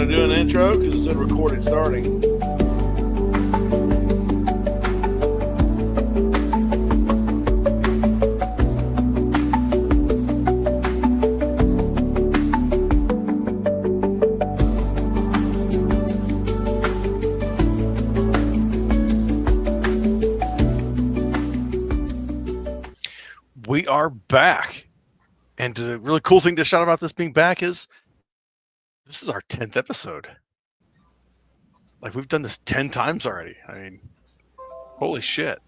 going to do an intro because it said recording starting. We are back. And the really cool thing to shout about this being back is this is our 10th episode. Like, we've done this 10 times already. I mean, holy shit.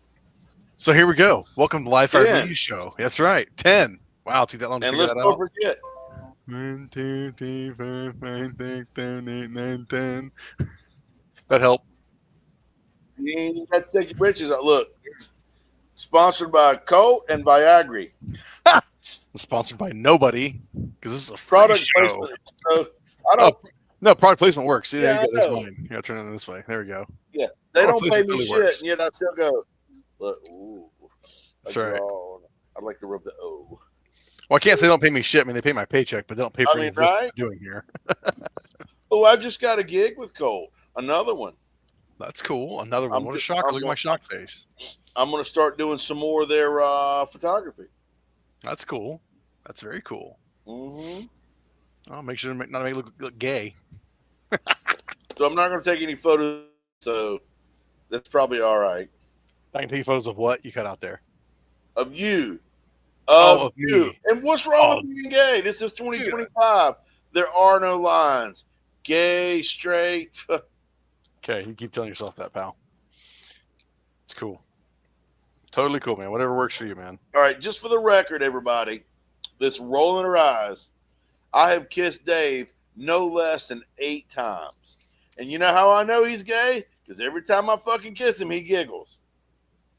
So here we go. Welcome to Live Fire 10. Radio Show. That's right. 10. Wow, it took that long to And figure let's that don't out. forget, 1, 2, 3, 4, 5, 6, 7, 8, 9, 10. That helped. you ain't got to take your britches out. Look, sponsored by Colt and Viagra. Sponsored by nobody, because this is a free Product show. placement. So I don't. No, product placement works. See, there Yeah, you go. I There's know. mine. You gotta turn it this way. There we go. Yeah, they Product don't pay placement me totally shit, works. and yet I still go. Look, ooh, That's right. I'd like to rub the O. Well, I can't say they don't pay me shit. I mean, they pay my paycheck, but they don't pay for I any mean, of this right? we're doing here. Oh, I just got a gig with Colt. Another one. That's cool. Another one. What a shocker. Look at my shock face. I'm going to start doing some more of their photography. That's cool. That's very cool. Mm-hmm. I'll make sure to not make it look gay. So I'm not going to take any photos, so that's probably all right. I can take photos of what you cut out there. Of you. Of you. me. And what's wrong with being gay? This is 2025. There are no lines. Gay, straight. Okay, you keep telling yourself that, pal. It's cool. Totally cool, man. Whatever works for you, man. All right, just for the record, everybody, that's rolling her eyes, I have kissed Dave no less than 8 times. And you know how I know he's gay? Because every time I fucking kiss him, he giggles.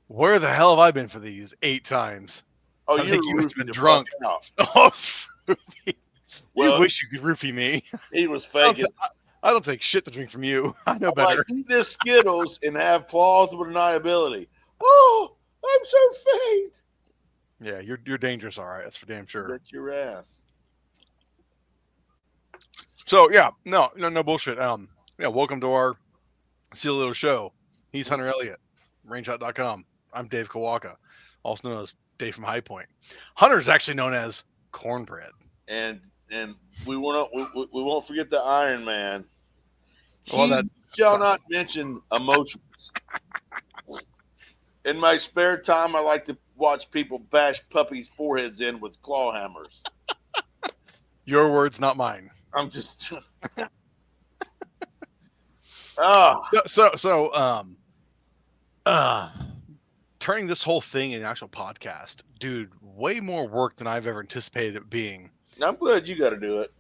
Where the hell have I been for these 8 times? Oh, I think you must have been the drunk. fuck out. Oh, roofie. Well, you wish you could roofie me. He was faking. I don't take shit to drink from you. I know I'm better. like, eat this Skittles and have plausible deniability. Oh, I'm so faint. Yeah, you're dangerous, all right. That's for damn sure. Bet your ass. So yeah, no bullshit. Yeah, welcome to our silly little show. He's Hunter Elliott, Rangeshot.com. I'm Dave Kawaka, also known as Dave from High Point. Hunter's actually known as Cornbread. And we won't forget the Iron Man. Well, He that shall not mention emotions. In my spare time, I like to watch people bash puppies' foreheads in with claw hammers. Your words, not mine. I'm just. Turning this whole thing into an actual podcast, dude, way more work than I've ever anticipated it being. I'm glad you got to do it.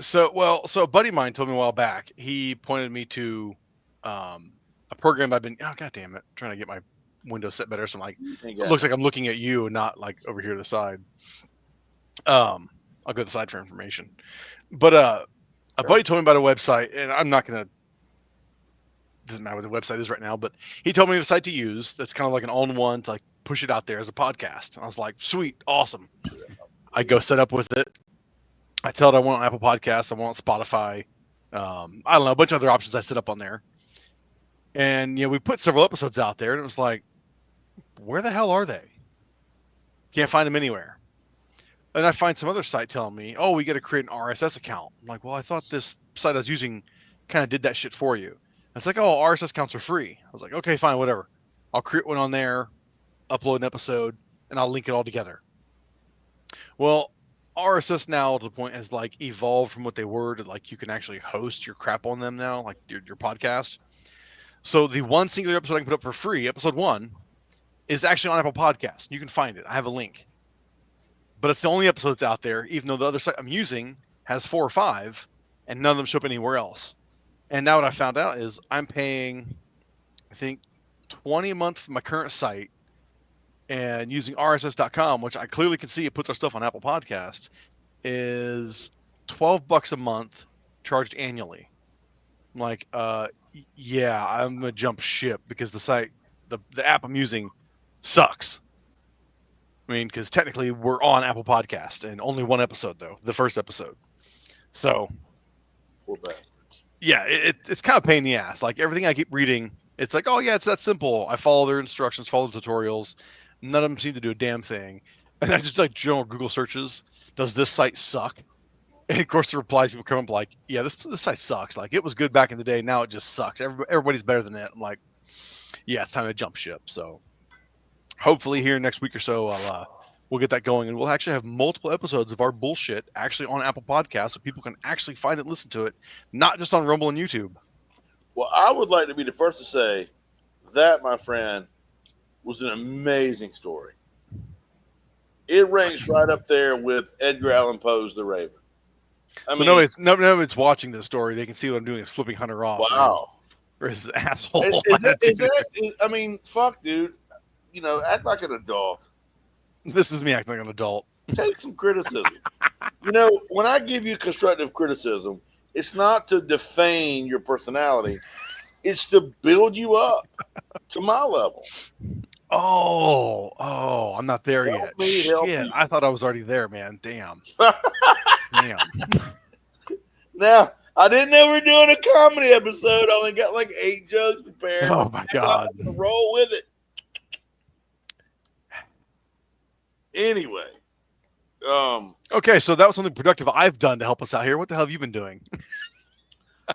So a buddy of mine told me a while back. He pointed me to a program I've been. Oh, god damn it! Trying to get my window set better. So I'm like, it looks like I'm looking at you and not like over here to the side. I'll go to the side for information. But a buddy told me about a website, and I'm not gonna. Doesn't matter what the website is right now, but he told me the site to use. That's kind of like an all-in-one to like push it out there as a podcast. And I was like, sweet, awesome. I go set up with it. I tell it I want on Apple Podcasts, I want on Spotify. I don't know, a bunch of other options I set up on there. And we put several episodes out there, and it was like, where the hell are they? Can't find them anywhere. And I find some other site telling me, oh, we got to create an RSS account. I'm like, well, I thought this site I was using kind of did that shit for you. It's like, oh, RSS accounts are free. I was like, okay, fine, whatever. I'll create one on there, upload an episode, and I'll link it all together. Well, RSS now to the point has like evolved from what they were to like you can actually host your crap on them now, like your podcast. So the one singular episode I can put up for free, episode 1, is actually on Apple Podcasts. You can find it. I have a link. But it's the only episode that's out there, even though the other site I'm using has 4 or 5, and none of them show up anywhere else. And now what I found out is I'm paying, I think, $20 a month for my current site, and using RSS.com, which I clearly can see it puts our stuff on Apple Podcasts, is $12 a month charged annually. I'm like, yeah, I'm gonna jump ship because the site, the app I'm using, sucks. I mean, because technically we're on Apple Podcasts and only one episode though, the first episode. So, Yeah, it's kind of pain in the ass. Like everything I keep reading, it's like, oh yeah, it's that simple. I follow their instructions, follow the tutorials. None of them seem to do a damn thing. And I just like general Google searches. Does this site suck? And of course, the replies people come up like, yeah, this site sucks. Like it was good back in the day. Now it just sucks. Everybody's better than it. I'm like, yeah, it's time to jump ship. So hopefully here next week or so, we'll get that going, and we'll actually have multiple episodes of our bullshit actually on Apple Podcasts, so people can actually find it, and listen to it, not just on Rumble and YouTube. Well, I would like to be the first to say that, my friend, was an amazing story. It ranks right up there with Edgar Allan Poe's The Raven. I mean, nobody's watching this story. They can see what I'm doing is flipping Hunter off. Wow. Or his asshole. I mean, fuck, dude. Act like an adult. This is me acting like an adult. Take some criticism. When I give you constructive criticism, it's not to defame your personality. It's to build you up to my level. Oh, I'm not there yet. Shit, I thought I was already there, man. Damn. Damn. Now, I didn't know we were doing a comedy episode. I only got like 8 jokes prepared. Oh, my God. I'm gonna roll with it. Anyway. Okay, so that was something productive I've done to help us out here. What the hell have you been doing?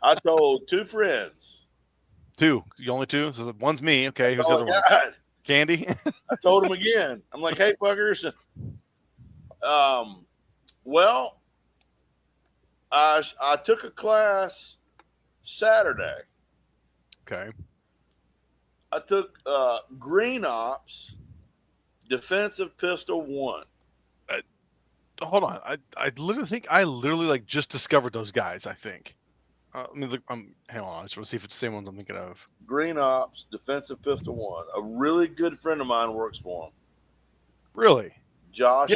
I told 2 friends. 2? You only 2? So one's me. Okay, who's the other one? Candy? I told him again. I'm like, hey, fuckers. Well, I took a class Saturday. Okay. I took Green Ops Defensive Pistol 1. Hold on. I literally think I like just discovered those guys, I think. Let me look. Hang on. I just want to see if it's the same ones I'm thinking of. Green Ops Defensive Pistol 1. A really good friend of mine works for him. Really? Josh.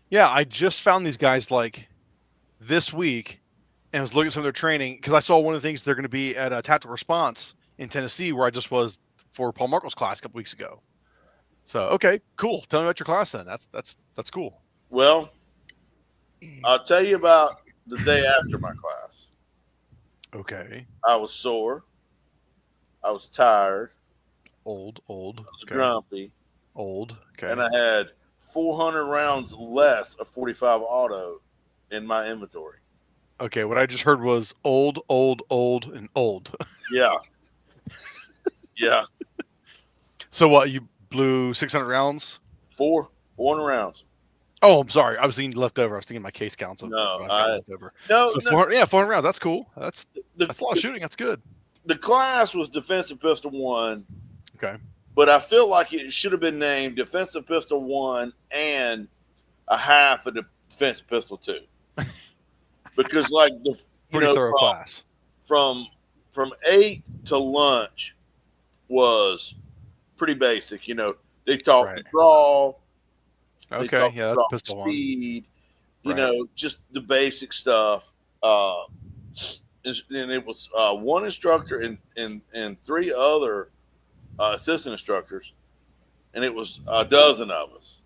Yeah, I just found these guys like this week and was looking at some of their training because I saw one of the things they're going to be at a Tactical Response in Tennessee where I just was for Paul Marco's class a couple weeks ago. So, okay, cool. Tell me about your class then. That's cool. Well, I'll tell you about the day after my class. Okay. I was sore. I was tired. Old. I was grumpy. Old. Okay. And I had 400 rounds less of 45 auto in my inventory. Okay, what I just heard was old, and old. Yeah. Yeah. So what, you blew 600 rounds? 400 rounds. Oh, I'm sorry. I was thinking leftover. I was thinking my case counts. Leftover. No, 400 rounds. That's cool. That's a lot of shooting. That's good. The class was Defensive Pistol 1. Okay. But I feel like it should have been named Defensive Pistol 1 and a half of Defensive Pistol 2. Because like pretty thorough class. From 8 to lunch was pretty basic. They taught the draw. Okay, yeah, that's pistol speed. Just the basic stuff. And it was one instructor and 3 other assistant instructors, and it was a dozen of us.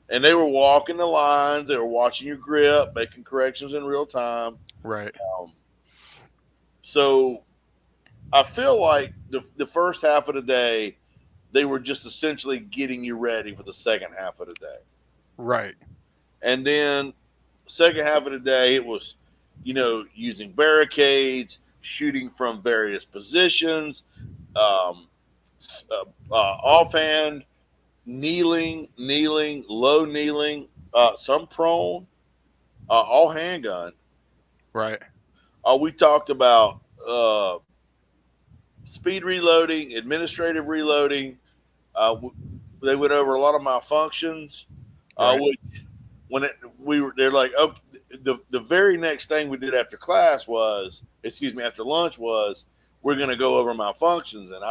And they were walking the lines. They were watching your grip, making corrections in real time. Right. So I feel like the first half of the day, they were just essentially getting you ready for the second half of the day. Right. And then second half of the day, it was, using barricades, shooting from various positions, offhand, kneeling, low kneeling, some prone, all handgun. Right. We talked about speed reloading, administrative reloading. They went over a lot of malfunctions. Right. They're like, oh, the very next thing we did after lunch was we're going to go over malfunctions. And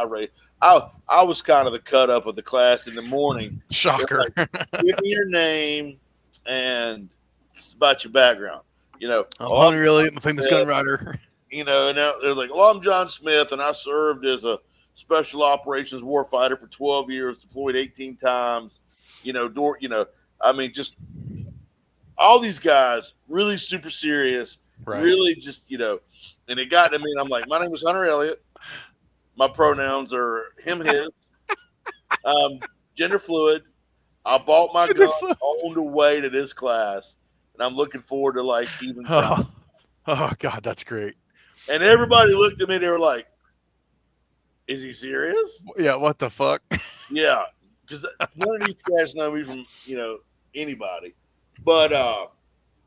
I was kind of the cut up of the class in the morning. Shocker. Like, give me your name and about your background. I'm really my famous gun rider. And now they're like, well, I'm John Smith, and I served as a special operations warfighter for 12 years, deployed 18 times. Just all these guys really super serious, right. really just, And it got to me, and I'm like, my name is Hunter Elliott. My pronouns are him, his. Gender fluid. I bought my gun on the way to this class, and I'm looking forward to like even trying. Oh God, that's great. And everybody looked at me. They were like, "Is he serious?" Yeah. What the fuck? Yeah, because none of these guys know me from anybody. But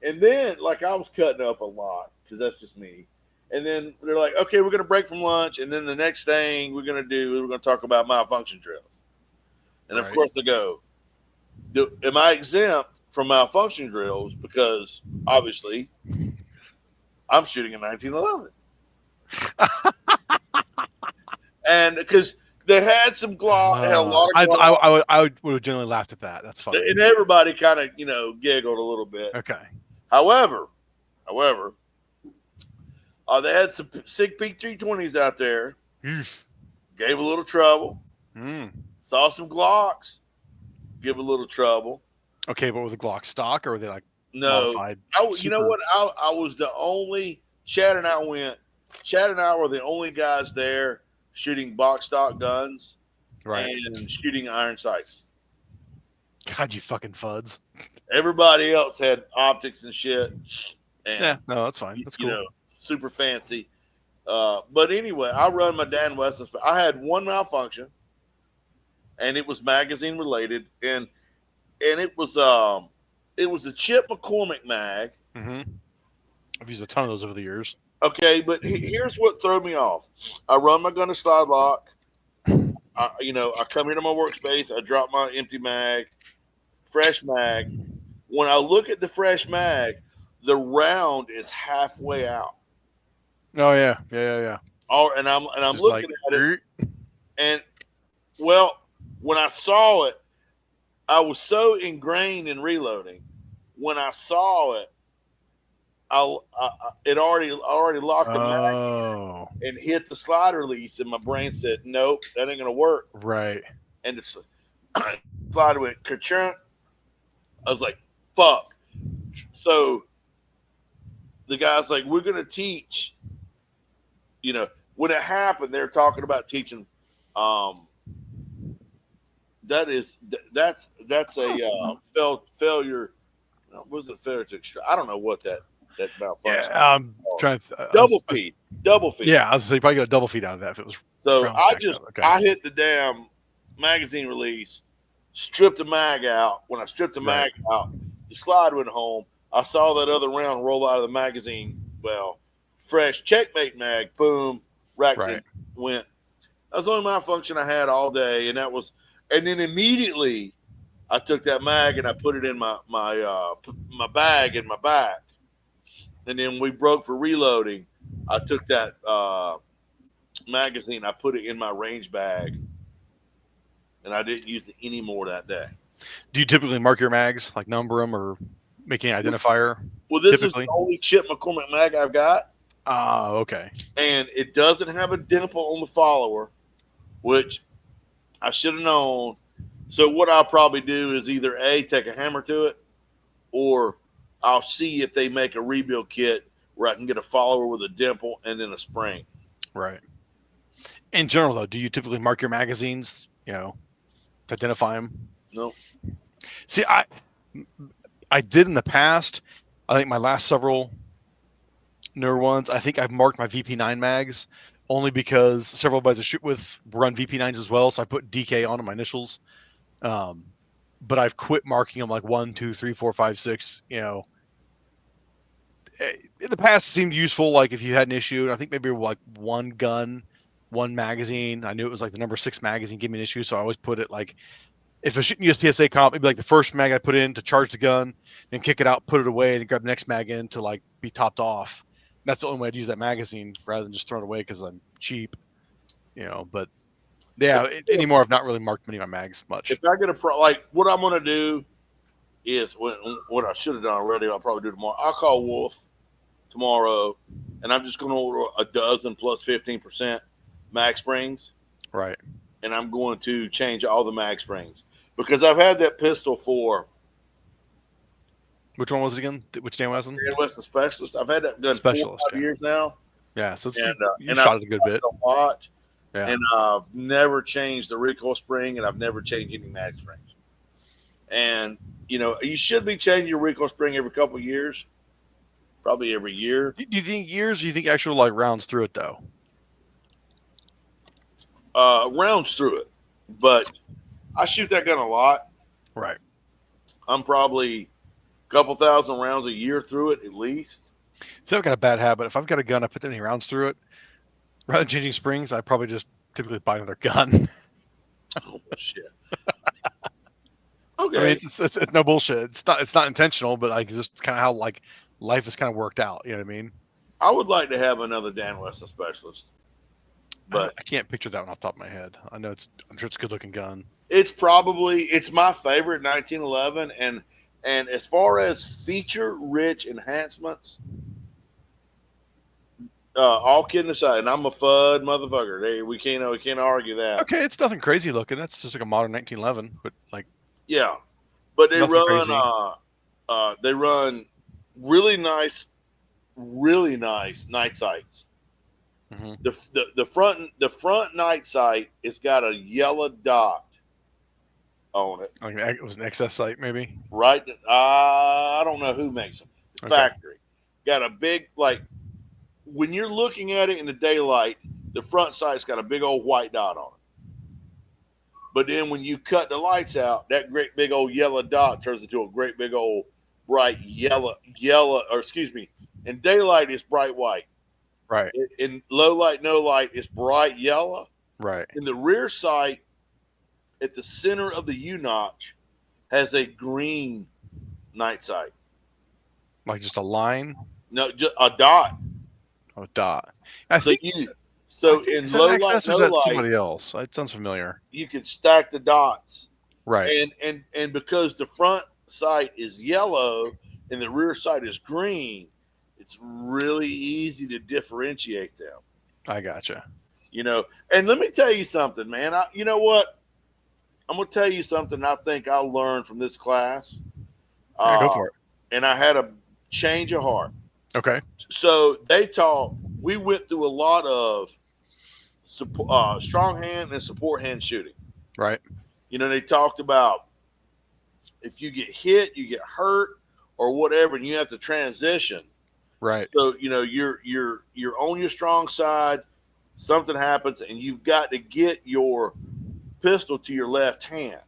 and then like I was cutting up a lot because that's just me. And then they're like, "Okay, we're gonna break from lunch, and then the next thing we're gonna talk about malfunction drills." And of course, I go, am I exempt from malfunction drills? Because obviously I'm shooting a 1911. And because they had some Glock, had a lot of Glock. I would have generally laughed at that. That's funny. And everybody kind of, giggled a little bit. Okay. However, they had some SIG Peak 320s out there. Gave a little trouble. Saw some Glocks. Give a little trouble. Okay, but were the Glock stock or were they like modified? You know what? I was the only. Chad and I went. Chad and I were the only guys there shooting box stock guns, and shooting iron sights. God, you fucking fuds! Everybody else had optics and shit. And, yeah, no, that's fine. That's cool. Super fancy. But anyway, I run my Dan Wesson. I had one malfunction, and it was magazine related, and it was a Chip McCormick mag. Mm-hmm. I've used a ton of those over the years. Okay, but here's what threw me off. I run my gun to slide lock. I come into my workspace. I drop my empty mag, fresh mag. When I look at the fresh mag, the round is halfway out. Oh yeah. And I'm just looking at it, and when I saw it, I was so ingrained in reloading. When I saw it, it already locked the mag and hit the slide release, and my brain said, "Nope, that ain't gonna work." Right. And the slide went ka-chunk. I was like, "Fuck!" So the guy's like, "We're gonna teach." When it happened, they're talking about teaching. That's a failure. Was it failure to extract? I don't know what that malfunction. Yeah, I'm trying to double feed. Yeah, I was saying you probably get a double feed out of that if it was. So I hit the damn magazine release, stripped the mag out. When I stripped the mag out, the slide went home. I saw that other round roll out of the magazine. Well, fresh checkmate mag, boom, went. That was the only malfunction I had all day, and then immediately I took that mag and I put it in my bag in my back. And then we broke for reloading. I took that magazine, I put it in my range bag, and I didn't use it anymore that day. Do you typically mark your mags, like number them or make an identifier? Well, this is the only Chip McCormick mag I've got. Oh, okay. And it doesn't have a dimple on the follower, which I should have known. So what I'll probably do is either take a hammer to it, or I'll see if they make a rebuild kit where I can get a follower with a dimple and then a spring. Right. In general, though, do you typically mark your magazines, to identify them? No. See, I did in the past. I think my last several newer ones, I think I've marked my VP9 mags only because several guys I shoot with run VP9s as well. So I put DK on my initials. But I've quit marking them like 1, 2, 3, 4, 5, 6. In the past, it seemed useful. Like if you had an issue, I think maybe like one gun, one magazine. I knew it was like the number 6 magazine gave me an issue, so I always put it like if I shoot USPSA comp, maybe like the first mag I put in to charge the gun, then kick it out, put it away, and grab the next mag in to like be topped off. That's the only way I'd use that magazine rather than just throw it away because I'm cheap, But yeah, anymore I've not really marked many of my mags much. If I get what I'm gonna do is what I should have done already. I'll probably do tomorrow. I'll call Wolf tomorrow, and I'm just gonna order a dozen plus 15% mag springs. Right. And I'm going to change all the mag springs because I've had that pistol for. Which one was it again? Which Dan Wesson? Dan Wesson Specialist. I've had that gun for 4 or 5 years now, Yeah, so you and shot I've it a good shot bit. it a lot, Yeah. and I've never changed the recoil spring, and I've never changed any mag springs. And you should be changing your recoil spring every couple of years, probably every year. Do you think years? Or do you think actual like rounds through it though? Rounds through it, but I shoot that gun a lot. Right. I'm probably a couple thousand rounds a year through it at least. So I've got a bad habit. If I've got a gun, I put that many rounds through it. Rather than changing springs, I probably just typically buy another gun. Oh shit. I mean, Okay. it's no bullshit. It's not intentional, but like just kind of how like life has kind of worked out. You know what I mean? I would like to have another Dan Wesson specialist, but I can't picture that one off the top of my head. I'm sure it's a good looking gun. it's my favorite 1911, and as far as feature rich enhancements, all kidding aside, and I'm a FUD motherfucker. We can't argue that. Okay, it's nothing crazy looking. That's just like a modern 1911, but like Yeah, but nothing crazy. They run really nice night sights. Mm-hmm. The front night sight has got a yellow dot on it. Like it was an excess sight, maybe. Right? I don't know who makes them. It's factory. Got a big, like, when you're looking at it in the daylight, the front sight's got a big old white dot on it. But then when you cut the lights out, that great big old yellow dot turns into a great big old bright yellow, or excuse me, in daylight it's bright white. Right. In low light, no light, it's bright yellow. Right. In the rear sight, at the center of the U-notch, has a green night sight. Like just a line? No, just a dot. Oh, dot. I So think in low light, excess, no or is that light, somebody else? It sounds familiar. you can stack the dots. Right. And because the front sight is yellow and the rear sight is green, it's really easy to differentiate them. I gotcha. And let me tell you something, man. You know what? I'm going to tell you something I think I learned from this class. Go for it. And I had a change of heart. Okay. So we went through a lot of strong hand and support hand shooting. Right. They talked about if you get hit, you get hurt or whatever, and you have to transition. Right. So, you're on your strong side, something happens, and you've got to get your pistol to your left hand.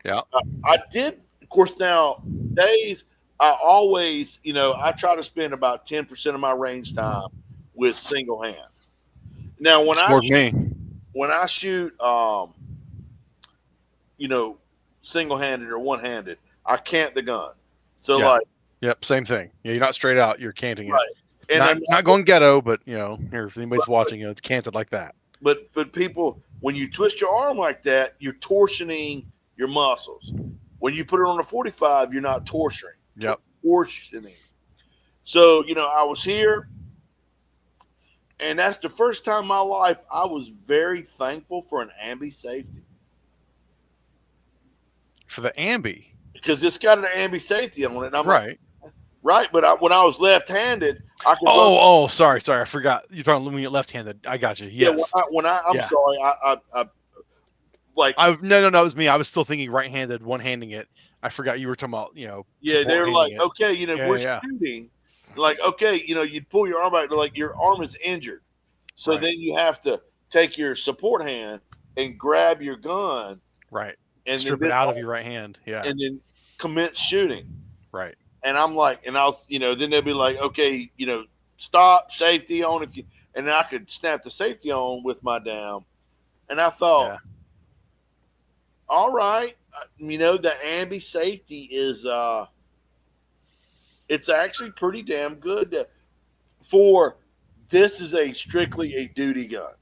Yeah. I did, of course, now, Dave, I always, I try to spend about 10% of my range time with single hand. Now, when I shoot, single-handed or one-handed, I cant the gun. So yep, same thing. Yeah, you're not straight out, you're canting right. it. And not going ghetto, but here, if anybody's watching, it's canted like that. But people, when you twist your arm like that, you're torsioning your muscles. When you put it on a 45, you're not torsioning. Yep. Torsioning. So, I was here, and that's the first time in my life I was very thankful for an ambi safety. For the ambi? Because it's got an ambi safety on it. And I'm right. Right, but when I was left-handed, I could. Oh, sorry, I forgot. You're talking when you're left-handed. I got you. Yes. Yeah, I'm sorry. No, it was me. I was still thinking right-handed, one-handing it. I forgot you were talking about, Yeah, they're like, okay, we're shooting. Like, okay, you'd pull your arm out, like your arm is injured. So then you have to take your support hand and grab your gun. Right. And strip it out of your right hand. Yeah. And then commence shooting. Right. And I'm like, and I'll, then they'll be like, okay, stop, safety on if you, and I could snap the safety on with my down. And I thought, all right, the ambi safety is, it's actually pretty damn good this is strictly a duty gun.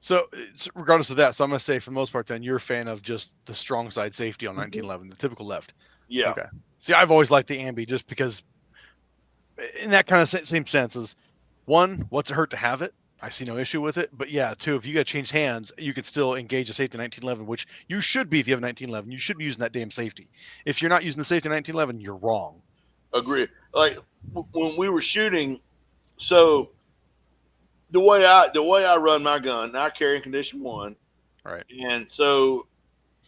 So regardless of that, so I'm going to say for the most part, then you're a fan of just the strong side safety on 1911, the typical left. Yeah. Okay. See, I've always liked the ambi just because in that kind of same sense is one, what's it hurt to have it? I see no issue with it. But yeah, two, if you got to change hands, you could still engage a safety 1911, which you should be if you have 1911. You should be using that damn safety. If you're not using the safety 1911, you're wrong. Agree. Like when we were shooting, So the way I run my gun, I carry in condition 1, Right. and so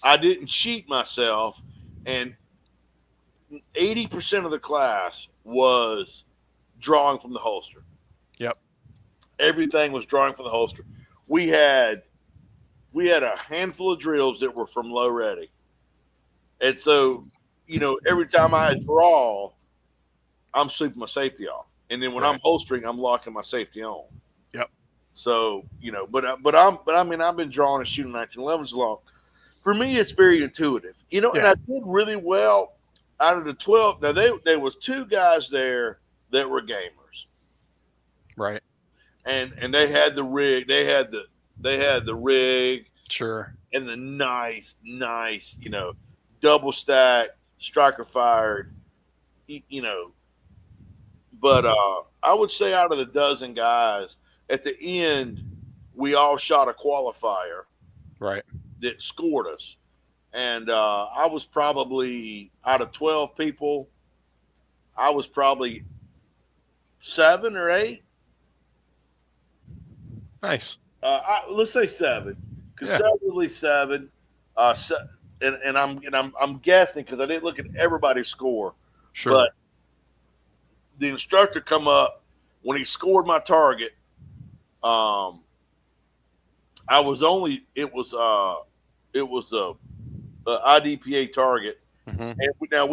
I didn't cheat myself, and 80% of the class was drawing from the holster. Yep. Everything was drawing from the holster. We had a handful of drills that were from low ready, and so every time I draw, I'm sweeping my safety off, and then when I'm Right. holstering, I'm locking my safety on. Yep. So I mean, I've been drawing and shooting 1911s long. For me, it's very intuitive, and Yeah. I did really well out of the 12. Now there was 2 guys there that were gamers, Right. and they had the rig. They had the rig Sure. and the nice, double stack striker fired, you know. But I would say out of the dozen guys, at the end, we all shot a qualifier Right. that scored us. And I was probably, out of 12 people, I was probably 7 or 8. Nice. Let's say 7, Yeah. conservatively 7. And I'm guessing because I didn't look at everybody's score. Sure. But the instructor come up when he scored my target. I was only it was a IDPA target, Mm-hmm. and now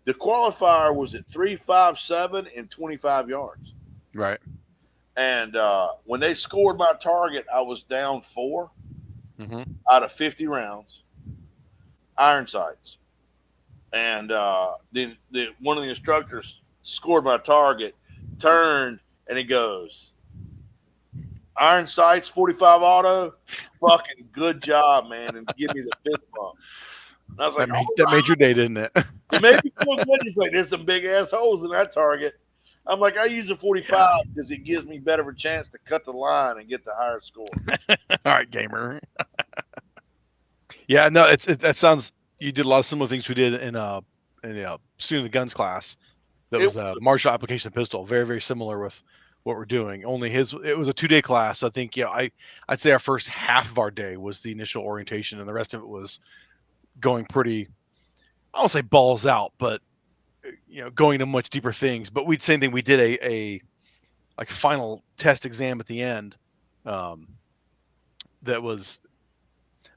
the qualifier was at 357 and 25 yards. Right. And when they scored my target, I was down 4 Mm-hmm. out of 50 rounds, iron sights. And then one of the instructors scored my target, turned, and he goes, "Iron sights, 45 auto, fucking good job, man," and give me the fist bump. And I was like, That made your day, didn't it? it made me feel good. He's like, "There's some big ass holes in that target." I'm like, I use a 45 because it gives me better of a chance to cut the line and get the higher score. All right, gamer. Yeah, no, that sounds. You did a lot of similar things we did in student of the guns class. That was a martial application of pistol. Very, very similar with what we're doing. Only it was a 2-day class. So I think I'd say our first half of our day was the initial orientation, and the rest of it was going pretty. I won't say balls out, but going to much deeper things. But same thing. We did a like final test exam at the end. That was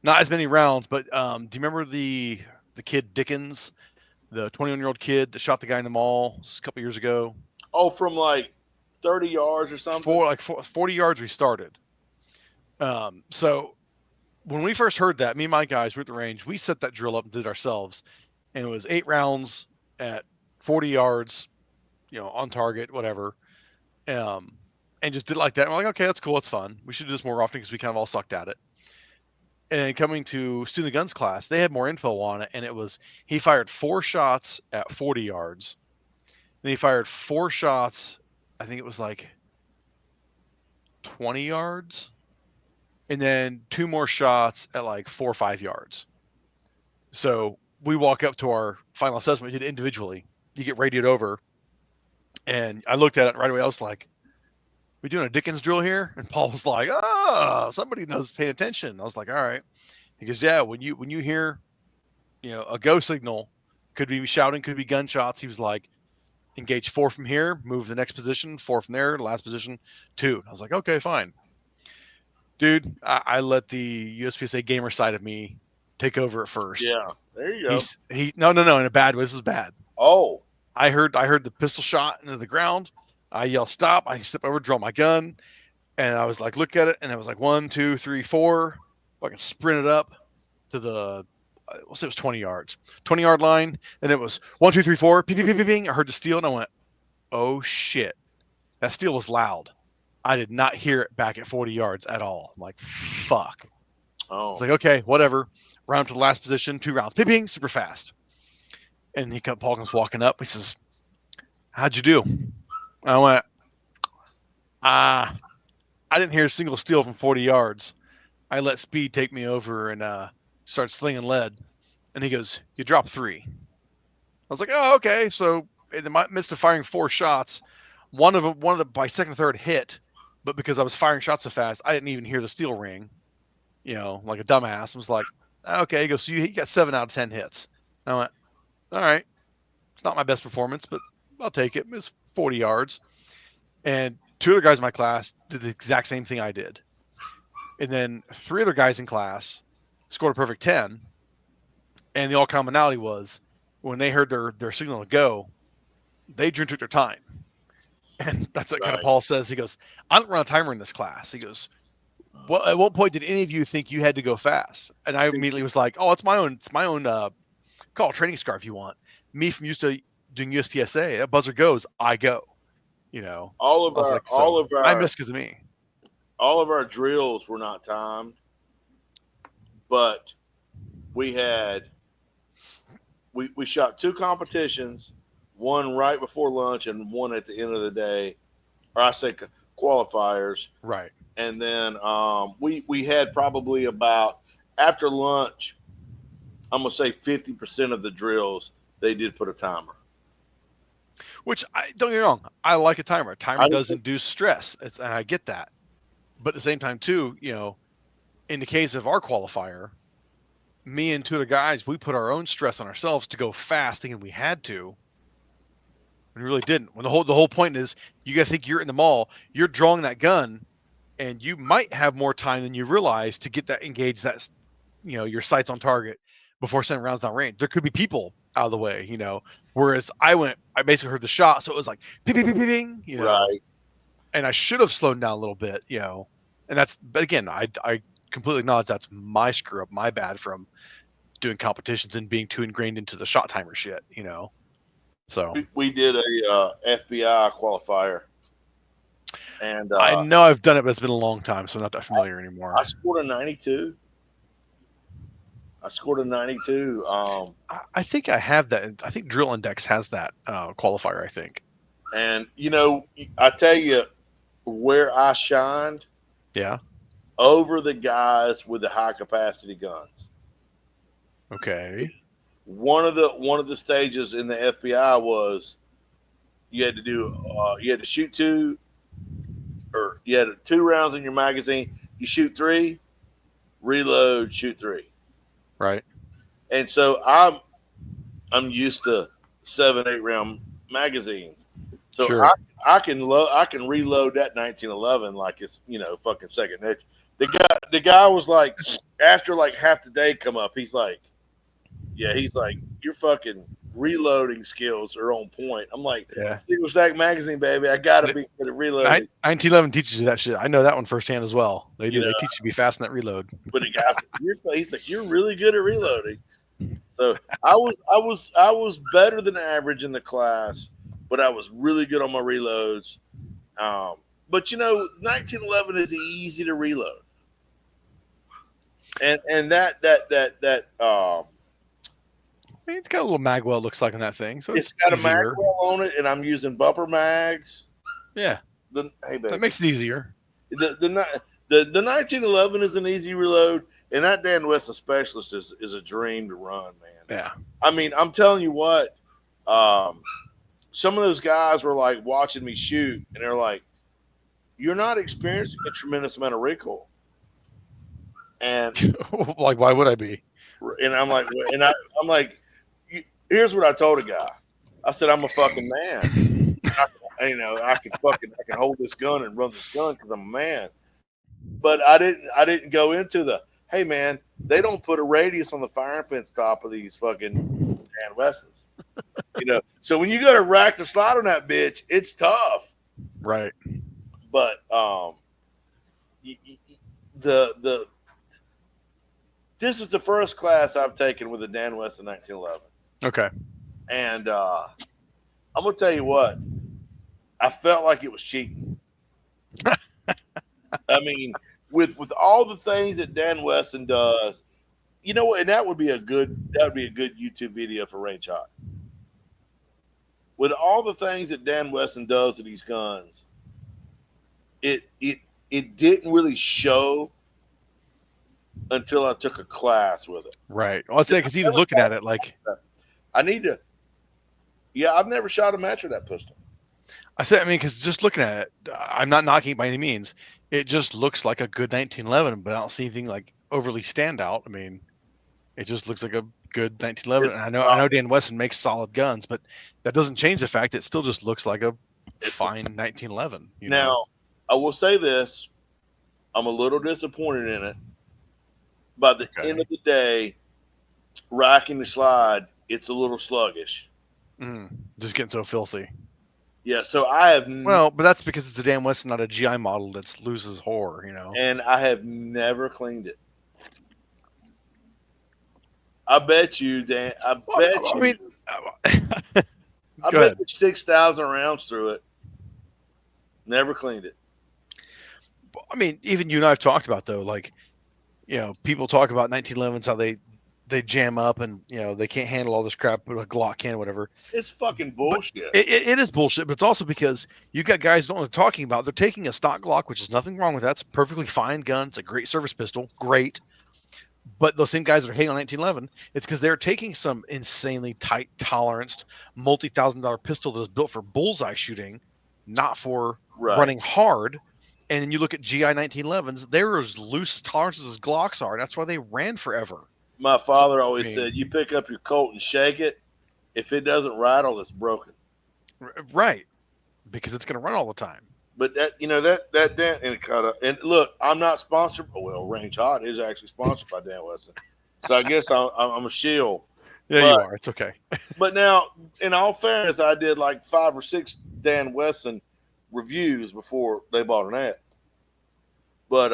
not as many rounds, but do you remember the kid Dickens, the 21-year-old kid that shot the guy in the mall a couple years ago? Oh, from like 30 yards or something? 40 yards we started. So when we first heard that, me and my guys were at the range, we set that drill up and did it ourselves. And it was 8 rounds at 40 yards, on target, whatever. And just did it like that. And we're like, okay, that's cool. That's fun. We should do this more often because we kind of all sucked at it. And coming to student guns class, they had more info on it. And it was, he fired 4 shots at 40 yards. Then he fired 4 shots. I think it was like 20 yards. And then 2 more shots at like 4 or 5 yards. So we walk up to our final assessment. We did it individually. You get radioed over. And I looked at it right away. I was like, we doing a Dickens drill here? And Paul was like, somebody knows paying attention. I was like, all right. He goes, yeah, when you hear, a go signal, could be shouting, could be gunshots. He was like, engage 4 from here, move to the next position, 4 from there, last position, 2. I was like, okay, fine. Dude, I let the USPSA gamer side of me take over at first. Yeah, there you go. No, in a bad way. This was bad. Oh. I heard the pistol shot into the ground. I yell stop. I step over, draw my gun, and I was like, look at it, and it was like 1, 2, 3, 4. I can sprint it up to the, we'll say it was 20 yards, 20-yard line, and it was 1, 2, 3, 4. Ping, ping, ping, ping, ping. I heard the steel, and I went, oh shit, that steel was loud. I did not hear it back at 40 yards at all. I'm like, fuck. Oh. It's like, okay, whatever. Round to the last position, 2 rounds, ping, ping, super fast. And Paul comes walking up. He says, how'd you do? I went, I didn't hear a single steal from 40 yards. I let speed take me over and start slinging lead. And he goes, you dropped 3. I was like, oh, okay. So in the midst of firing 4 shots, one of them, by second or third hit, but because I was firing shots so fast, I didn't even hear the steel ring. Like a dumbass. I was like, okay. He goes, so you got 7 out of 10 hits. And I went, all right. It's not my best performance, but I'll take it. It's 40 yards. And 2 other guys in my class did the exact same thing I did. And then 3 other guys in class scored a perfect 10. And the all commonality was when they heard their signal to go, they took their time. And that's what kind of Paul says. He goes, I don't run a timer in this class. He goes, well, at what point did any of you think you had to go fast? And I immediately was like, oh, it's my own call training scarf you want. Me from used to doing USPSA, that buzzer goes, I go. All of our I missed because of me. All of our drills were not timed, but we shot 2 competitions, one right before lunch and one at the end of the day, or I say qualifiers. Right. And then we had probably about, after lunch, I'm going to say 50% of the drills, they did put a timer. Which, don't get me wrong, I like a timer. A timer does induce stress, and I get that. But at the same time, too, in the case of our qualifier, me and 2 other guys, we put our own stress on ourselves to go fast, thinking we had to. And we really didn't. When the whole point is, you got to think you're in the mall, you're drawing that gun, and you might have more time than you realize to get that engaged, that your sights on target before sending rounds down range. There could be people out of the way, Whereas I basically heard the shot, so it was like ping, ping, ping, ping, ping, Right. And I should have slowed down a little bit, And but again, I completely acknowledge that's my screw up, my bad from doing competitions and being too ingrained into the shot timer shit, So we did a FBI qualifier. And I know I've done it, but it's been a long time, so I'm not that familiar anymore. I scored a 92. I think I have that. I think Drill Index has that qualifier, I think. And, I tell you where I shined. Yeah. Over the guys with the high capacity guns. Okay. One of the stages in the FBI was you had to shoot 2, or you had 2 rounds in your magazine. You shoot 3, reload, shoot 3. Right. And so I'm used to 7-8 round magazines. So sure. I can reload that 1911 like it's fucking second nature. The guy was like, after like half the day come up, he's like, your fucking reloading skills are on point. I'm like, single stack magazine, baby. I gotta be good at reloading. 1911 teaches you that shit. I know that one firsthand as well. They do. They teach you to be fast in that reload. But the guy's he's like, you're really good at reloading. So I was better than average in the class, but I was really good on my reloads. But 1911 is easy to reload. And that it's got a little magwell, looks like, on that thing. So it's got easier. A magwell on it, and I'm using bumper mags. Yeah. Hey, baby. That makes it easier. The 1911 is an easy reload, and that Dan Wesson Specialist is a dream to run, man. Yeah. I mean, I'm telling you what, some of those guys were like watching me shoot, and they're like, "You're not experiencing a tremendous amount of recoil." And like, why would I be? And I'm like, I'm like, here's what I told a guy. I said, I'm a fucking man. I can hold this gun and run this gun because I'm a man. But I didn't go into the, hey man, they don't put a radius on the firing pin top of these fucking Dan Wessons. So when you go to rack the slide on that bitch, it's tough. Right. But this is the first class I've taken with a Dan Wesson 1911. Okay. And I'm going to tell you what, I felt like it was cheating. I mean, with all the things that Dan Wesson does, and that would be a good YouTube video for Range Hot. With all the things that Dan Wesson does to these guns, it didn't really show until I took a class with it. Right. Well, I'd say because even looking at it, like, I need to. Yeah, I've never shot a match with that pistol. I said, I mean, because just looking at it, I'm not knocking it by any means. It just looks like a good 1911, but I don't see anything like overly standout. I mean, it just looks like a good 1911. And I know Dan Wesson makes solid guns, but that doesn't change the fact it still just looks like a fine 1911. Now, I will say this: I'm a little disappointed in it. By the end of the day, racking the slide, it's a little sluggish. Just getting so filthy. Yeah, so I have but that's because it's a Dan Wesson, not a GI model that's loses horror, And I have never cleaned it. I bet you, Dan. I bet you 6,000 rounds through it. Never cleaned it. I mean, even you and I have talked about though, like, people talk about 1911s, how they jam up and they can't handle all this crap with a Glock can, whatever. It's fucking bullshit. It is bullshit, but it's also because you got guys don't know what they're talking about. They're taking a stock Glock, which is nothing wrong with that. It's a perfectly fine gun. It's a great service pistol, great. But those same guys that are hating on 1911, it's because they're taking some insanely tight toleranced, multi-$1,000 pistol that is built for bullseye shooting, not for running hard. And then you look at GI 1911s, they're as loose tolerances as Glocks are. That's why they ran forever. My father always said, you pick up your Colt and shake it. If it doesn't rattle, it's broken. Right. Because it's going to run all the time. But and look, I'm not sponsored. Well, Range Hot is actually sponsored by Dan Wesson. So I guess I'm a shield. Yeah, you are. It's okay. But now, in all fairness, I did like 5 or 6 Dan Wesson reviews before they bought an app. But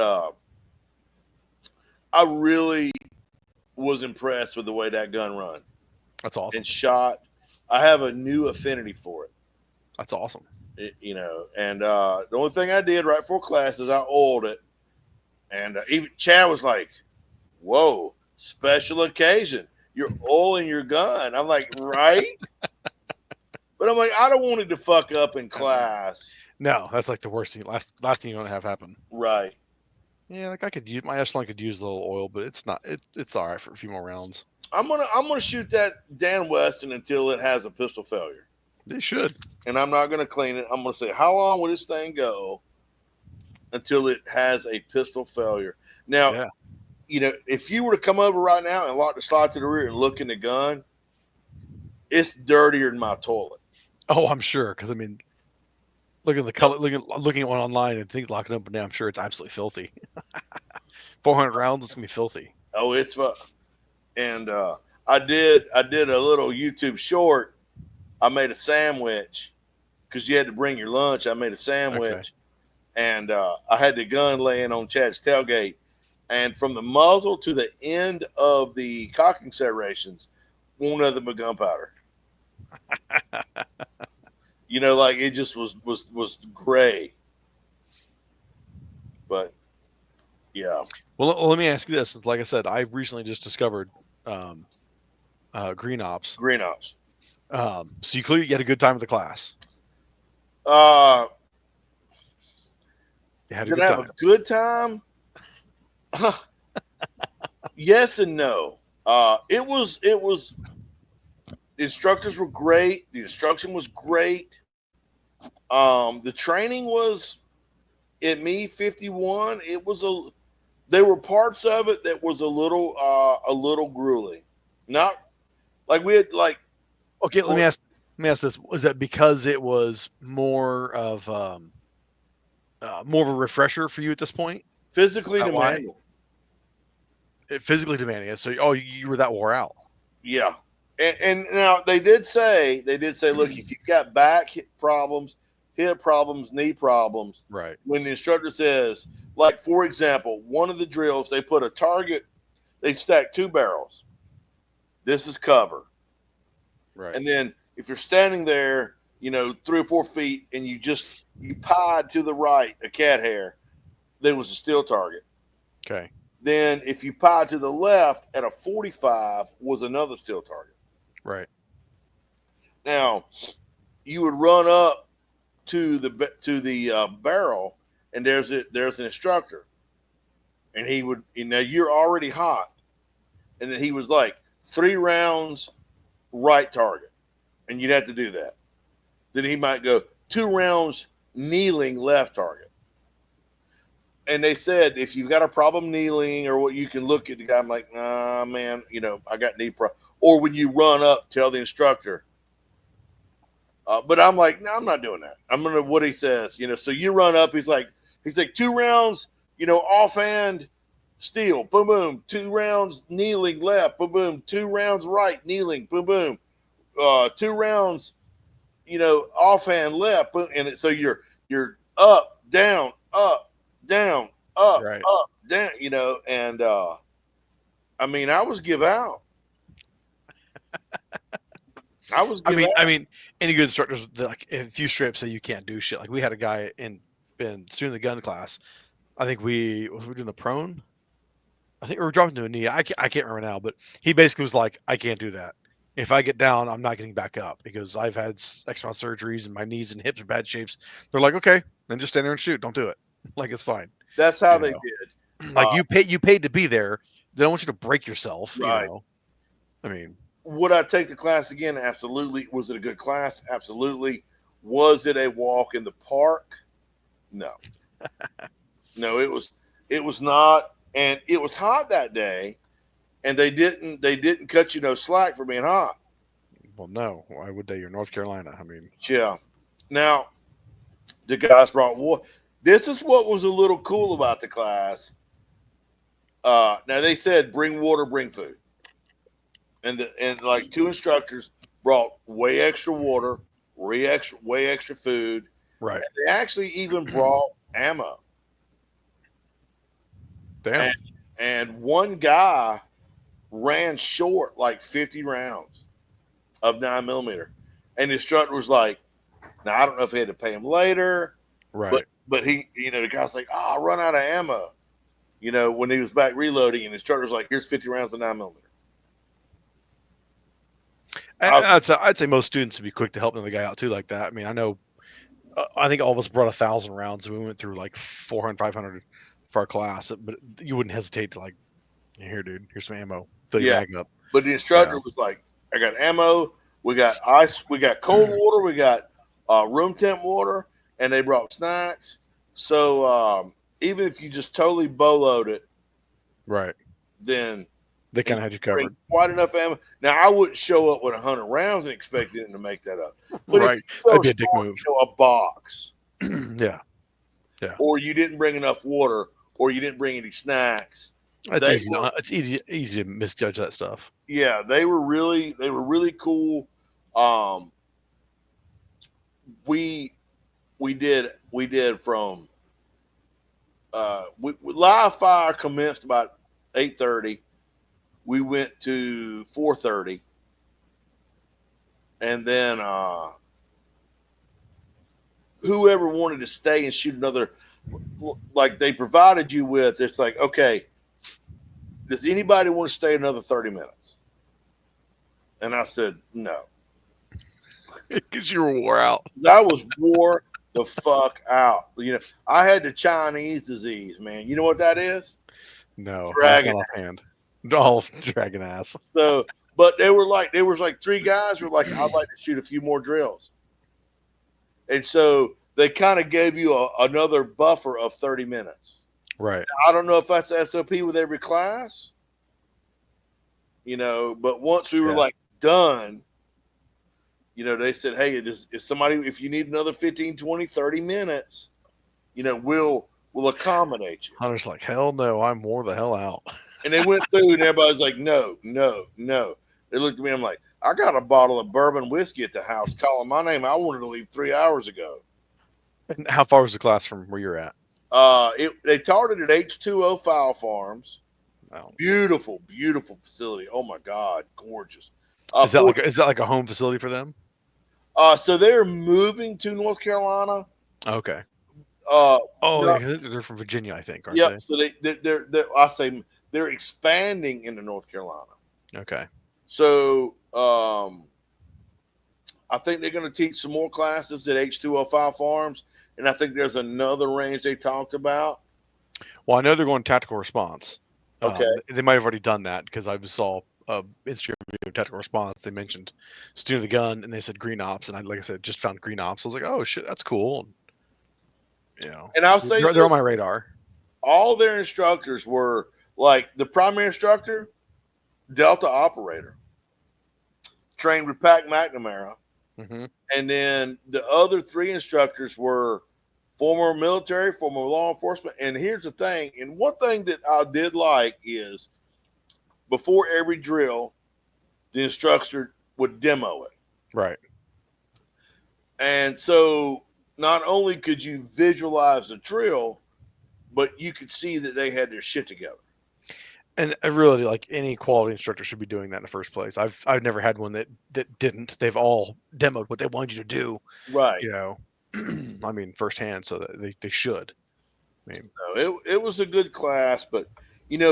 I really was impressed with the way that gun run. That's awesome. And shot. I have a new affinity for it. That's awesome. And the only thing I did right before class is I oiled it. And even Chad was like, whoa, special occasion. You're oiling your gun. I'm like, right? But I'm like, I don't want it to fuck up in class. No, that's like the worst thing. Last thing you want to have happen. Right. Yeah, like my Echelon could use a little oil, but it's not. It's all right for a few more rounds. I'm gonna shoot that Dan Weston until it has a pistol failure. They should. And I'm not gonna clean it. I'm gonna say, how long will this thing go until it has a pistol failure? Now, if you were to come over right now and lock the slide to the rear and look in the gun, it's dirtier than my toilet. Oh, I'm sure. Because I mean, look at the color. Looking at one online and think locking up and down. I'm sure it's absolutely filthy. 400 rounds. It's gonna be filthy. Oh, it's fun. And I did a little YouTube short. I made a sandwich because you had to bring your lunch. I made a sandwich, and I had the gun laying on Chad's tailgate. And from the muzzle to the end of the cocking serrations, one of but gunpowder. Like it just was gray. But yeah. Well, let me ask you this. Like I said, I recently just discovered Green Ops. Green Ops. So you clearly get a good time with the class. You had a good time? Yes and no. It was. The instructors were great. The instruction was great. The training was at me 51. It was there were parts of it that was a little grueling. Not like we had like. Okay, let me ask this: was that because it was more of a refresher for you at this point? Physically demanding. Physically demanding. So, you were that wore out. Yeah, and now they did say, look, if you've got back problems, hip problems, knee problems, right? When the instructor says, like for example, one of the drills, they put a target, they stack 2 barrels. This is cover. Right. And then if you're standing there, 3 or 4 feet, and you pied to the right a cat hair, there was a steel target. Okay. Then if you pied to the left at a 45 was another steel target. Right. Now, you would run up to the barrel, and there's an instructor, and he would, you're already hot, and then he was like 3 rounds. Right target, and you'd have to do that. Then he might go 2 rounds kneeling left target. And they said, if you've got a problem kneeling or what, you can look at the guy. I'm like, nah, man, I got knee problem. Or when you run up, tell the instructor. But I'm like, no, I'm not doing that. I'm going to what he says, so you run up. He's like 2 rounds, offhand, steal, boom, boom. 2 rounds kneeling left, boom, boom. 2 rounds right, kneeling, boom, boom. 2 rounds, offhand left. Boom. And so you're up, down, up, down, up, right. up, down, and I mean, I was give out. I mean, any good instructors, like if you straight up say you can't do shit, like we had a guy in doing the gun class. I think we were doing the prone. I think we were dropping to a knee. I can't remember now, but he basically was like, I can't do that. If I get down, I'm not getting back up because I've had X amount of surgeries and my knees and hips are bad shapes. They're like, okay, then just stand there and shoot. Don't do it. Like, it's fine. That's how they did. Like you paid to be there. They don't want you to break yourself. Right. I mean, would I take the class again? Absolutely. Was it a good class? Absolutely. Was it a walk in the park? No. No, it was not. And it was hot that day, and they didn't cut you no slack for being hot. Well, no. Why would they? You're North Carolina. I mean, yeah. Now, the guys brought water. This is what was a little cool about the class. Now they said bring water, bring food. And like 2 instructors brought way extra water, way extra food. Right. And they actually even brought ammo. Damn. And one guy ran short like 50 rounds of 9mm. And the instructor was like, now I don't know if he had to pay him later. Right. But he, the guy's like, I run out of ammo. When he was back reloading, and the instructor was like, here's 50 rounds of 9mm. I'd say most students would be quick to help the guy out too, like that. I mean, I know, I think all of us brought 1,000 rounds. We went through like 400, 500 for our class, but you wouldn't hesitate to like, here, dude, here's some ammo. Fill your bag up. But the instructor was like, I got ammo. We got ice. We got cold water. We got room temp water, and they brought snacks. So even if you just totally bowload it, right, then they kind of had you covered. Quite enough ammo. Now I wouldn't show up with 100 rounds and expect them to make that up. But right, that'd be a dick move. A box, yeah. Or you didn't bring enough water, or you didn't bring any snacks. That's easy. It's easy to misjudge that stuff. Yeah, they were really cool. We did from live fire commenced about 8:30. We went to 4:30, and then whoever wanted to stay and shoot another, like they provided you with, it's like, okay, does anybody want to stay another 30 minutes? And I said, no. Because you were wore out. I was wore the fuck out. I had the Chinese disease, man. You know what that is? No. Dragon offhand. Oh, dragon ass. So, but there was like 3 guys who were like, I'd like to shoot a few more drills. And so they kind of gave you another buffer of 30 minutes. Right. Now, I don't know if that's SOP with every class, but once we were like done, they said, hey, is somebody, if you need another 15, 20, 30 minutes, we'll accommodate you. Hunter's like, hell no, I'm wore the hell out. And they went through and everybody's like, no. They looked at me. I'm like, I got a bottle of bourbon whiskey at the house calling my name. I wanted to leave 3 hours ago. And how far was the class from where you're at? They started at H2O Fowl Farms. Oh. Beautiful facility. Oh my God, gorgeous. Is that like a home facility for them? So they're moving to North Carolina. Okay. They're from Virginia, I think. Aren't they? So they're they're expanding into North Carolina. Okay. So I think they're going to teach some more classes at H2O Fowl Farms, and I think there's another range they talked about. Well, I know they're going tactical response. Okay. They might have already done that because I saw Instagram video of tactical response, they mentioned student of the gun, and they said green ops, and I, like I said, just found green ops. I was like, oh shit, that's cool. And I'll say they're on my radar. All their instructors were like the primary instructor, Delta operator, trained with Pat McNamara. Mm-hmm. And then the other 3 instructors were former military, former law enforcement. And here's the thing. And one thing that I did like is before every drill, the instructor would demo it. Right. And so not only could you visualize the drill, but you could see that they had their shit together. And I really, like, any quality instructor should be doing that in the first place. I've never had one that didn't. They've all demoed what they wanted you to do. Right. I mean, firsthand, so that they should. I mean, no, it was a good class, but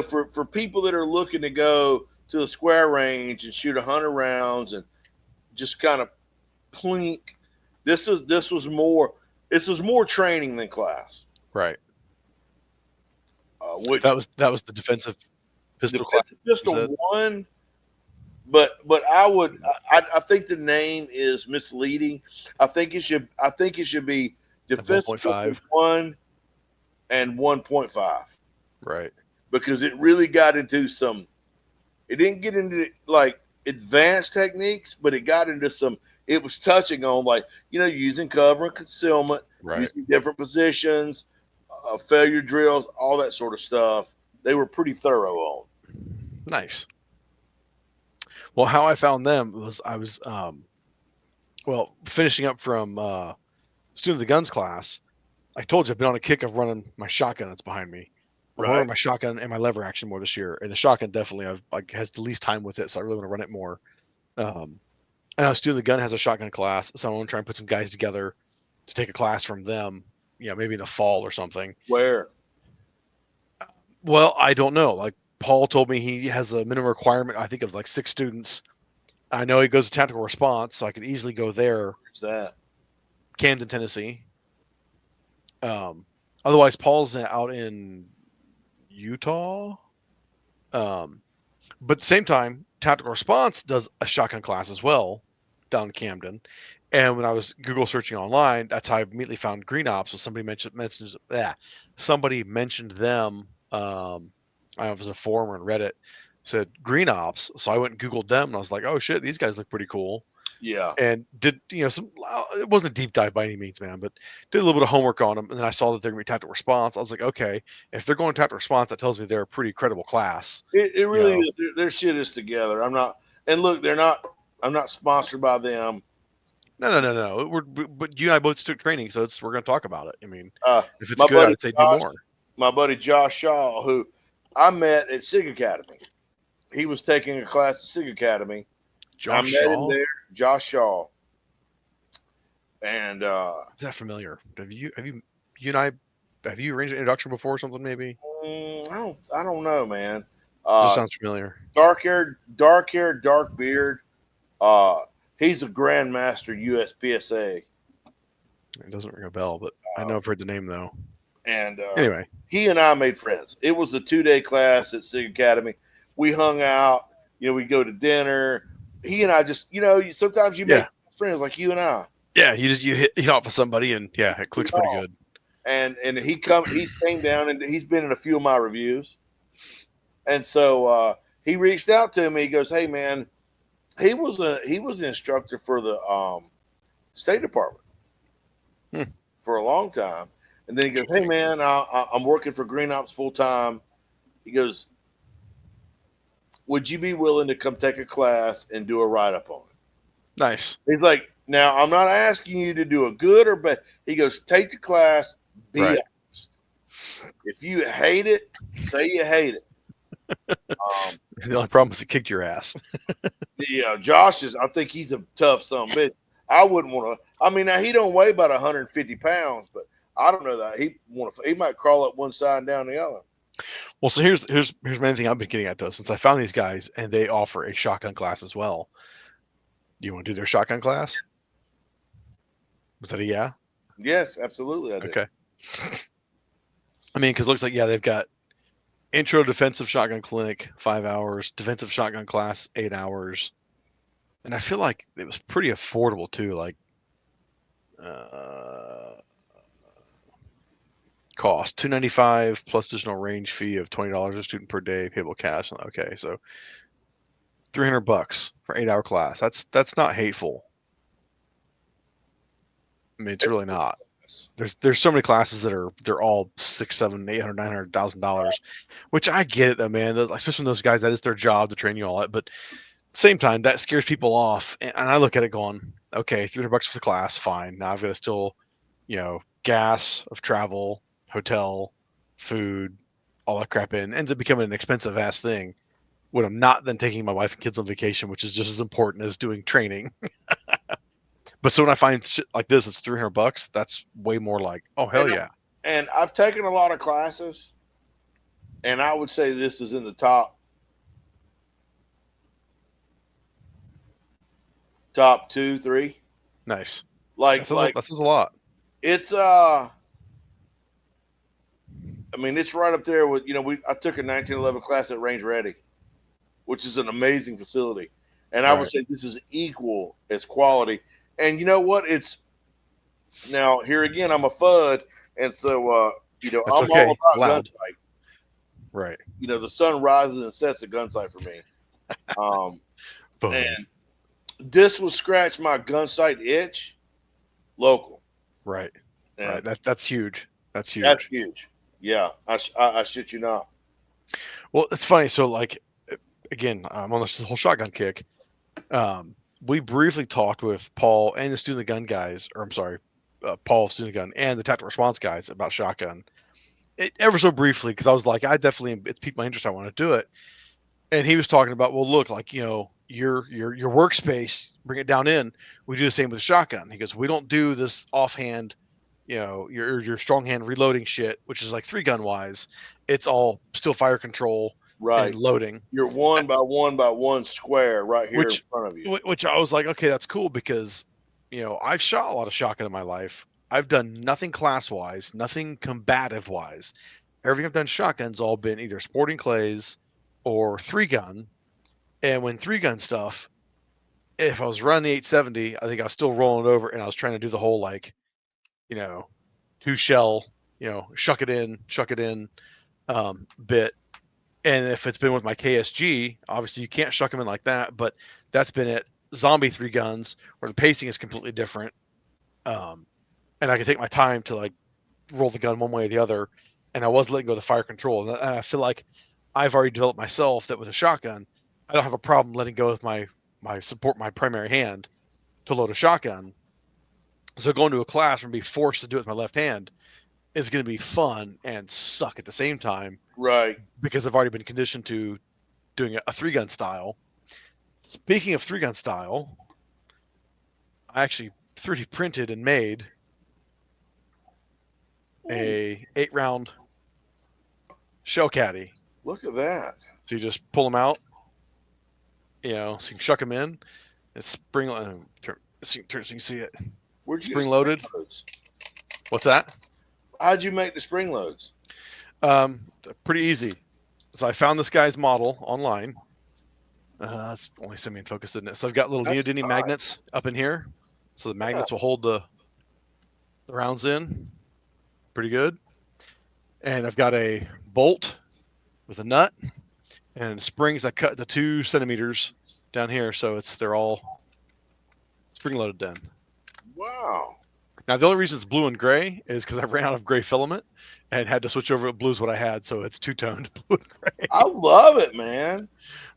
for people that are looking to go to the square range and shoot 100 rounds and just kind of plink, this was more training than class. Right. Which that was the defensive pistol class. Pistol 1, but I think the name is misleading. I think it should be defensive 1 and 1.5. Right. Because it really got into it didn't get into like advanced techniques, but it got into it was touching on like, using cover and concealment, right, using different positions, failure drills, all that sort of stuff. They were pretty thorough on. Nice. Well, how I found them was I was, finishing up from student of the guns class. I told you I've been on a kick of running my shotgun that's behind me. I'm running my shotgun and my lever action more this year, and the shotgun definitely has the least time with it, so I really want to run it more. And I was student of the gun has a shotgun class, so I want to try and put some guys together to take a class from them. Maybe in the fall or something. Where? Well, I don't know. Like, Paul told me he has a minimum requirement, I think, of like 6 students. I know he goes to tactical response, so I could easily go there. Where's that? Camden, Tennessee. Otherwise, Paul's out in Utah. But at the same time, tactical response does a shotgun class as well down in Camden. And when I was Google searching online, that's how I immediately found Green Ops. So somebody mentioned them. I don't know if it was a forum or on Reddit, said Green Ops. So I went and Googled them, and I was like, oh shit, these guys look pretty cool. Yeah. And did it wasn't a deep dive by any means, man, but did a little bit of homework on them. And then I saw that they're going to be tactical response. I was like, okay, if they're going tactical response, that tells me they're a pretty credible class. It really is. Their shit is together. I'm not sponsored by them. No. But you and I both took training, so we're going to talk about it. I mean, if it's good, I'd say do more. My buddy Josh Shaw, who I met at SIG Academy, he was taking a class at SIG Academy. I met him there, Josh Shaw. And is that familiar? Have you arranged an introduction before or something? Maybe. I don't know, man. Just sounds familiar. Dark hair, dark beard. He's a grandmaster USPSA. It doesn't ring a bell, but I know I've heard the name though. And anyway, he and I made friends. It was a 2-day class at SIG Academy. We hung out. We go to dinner. He and I just, sometimes you make friends like you and I. Yeah, you hit off with somebody, and it clicks pretty good. And he came down, and he's been in a few of my reviews. And so he reached out to me. He goes, "Hey, man." He was an instructor for the State Department for a long time, and then he goes, "Hey man, I'm working for Green Ops full time." He goes, "Would you be willing to come take a class and do a write up on it?" Nice. He's like, "Now I'm not asking you to do a good or bad." He goes, "Take the class, be honest. If you hate it, say you hate it." The only problem is it kicked your ass. Yeah, Josh I think he's a tough son of a bitch. I wouldn't want to. I mean, now he don't weigh about 150 pounds, but I don't know that he might crawl up one side and down the other. Well, so here's main thing I've been getting at though, since I found these guys and they offer a shotgun class as well. Do you want to do their shotgun class? Was that a yeah? Yes, absolutely. I do. Okay. I mean, because it looks like they've got Intro defensive shotgun clinic, 5 hours. Defensive shotgun class, 8 hours. And I feel like it was pretty affordable too. Like, cost $295 plus additional range fee of $20 a student per day, payable cash. Okay, so $300 for 8-hour class. That's not hateful. I mean, it's really not. There's so many classes that they're all $600, $700, $800, $900,000, which I get it though, man. Especially those guys, that is their job to train you all that. But at the same time, that scares people off, and I look at it going, okay, $300 for the class, fine. Now I've got to still, gas of travel, hotel, food, all that crap in. Ends up becoming an expensive ass thing when I'm not then taking my wife and kids on vacation, which is just as important as doing training. But so when I find shit like this, it's $300. That's way more like, oh hell yeah. And I've taken a lot of classes, and I would say this is in the top 2, 3. Nice. That says a lot. It's I mean, it's right up there with, I took a 1911 class at Range Ready, which is an amazing facility. And I would say this is equal as quality. And you know what? It's now here again, I'm a FUD. And so, I'm all about gunsight. Right. The sun rises and sets at gunsight for me. And this will scratch my gunsight itch local. Right. And right. That's huge. That's huge. That's huge. Yeah. I shit you not. Well, it's funny. So, like, again, I'm on this whole shotgun kick. We briefly talked with Paul and the Student Gun guys, or I'm sorry, Paul, Student Gun, and the Tactical Response guys about shotgun. Ever so briefly, because I was like, it's piqued my interest. I want to do it. And he was talking about, well, look, like, your workspace, bring it down in. We do the same with the shotgun. He goes, we don't do this offhand, your strong hand reloading shit, which is like 3-gun wise. It's all still fire control. Right. And loading. You're 1 by 1 by 1 square right here in front of you. Which I was like, okay, that's cool because, I've shot a lot of shotgun in my life. I've done nothing class-wise, nothing combative-wise. Everything I've done shotgun's all been either sporting clays or 3-gun. And when 3-gun stuff, if I was running the 870, I think I was still rolling it over and I was trying to do the whole, like, 2-shell, shuck it in bit. And if it's been with my KSG, obviously you can't shuck them in like that, but that's been it. Zombie 3-guns where the pacing is completely different. And I can take my time to like roll the gun one way or the other. And I was letting go of the fire control. And I feel like I've already developed myself that with a shotgun, I don't have a problem letting go of my primary hand to load a shotgun. So going to a class and be forced to do it with my left hand is going to be fun and suck at the same time. Right. Because I've already been conditioned to doing a 3-gun style. Speaking of 3-gun style, I actually 3D printed and made a 8-round shell caddy. Look at that. So you just pull them out, so you can shuck them in. It's spring, so you can see it. Where'd you spring loaded? What's that? How'd you make the spring loads? Pretty easy. So I found this guy's model online. It's only semi-focused, isn't it? So I've got little neodymium magnets up in here. So the magnets will hold the rounds in. Pretty good. And I've got a bolt with a nut and springs. I cut the 2 centimeters down here, so they're all spring loaded then. Wow. Now the only reason it's blue and gray is because I ran out of gray filament and had to switch over to blue is what I had, so it's 2-toned blue and gray. I love it, man.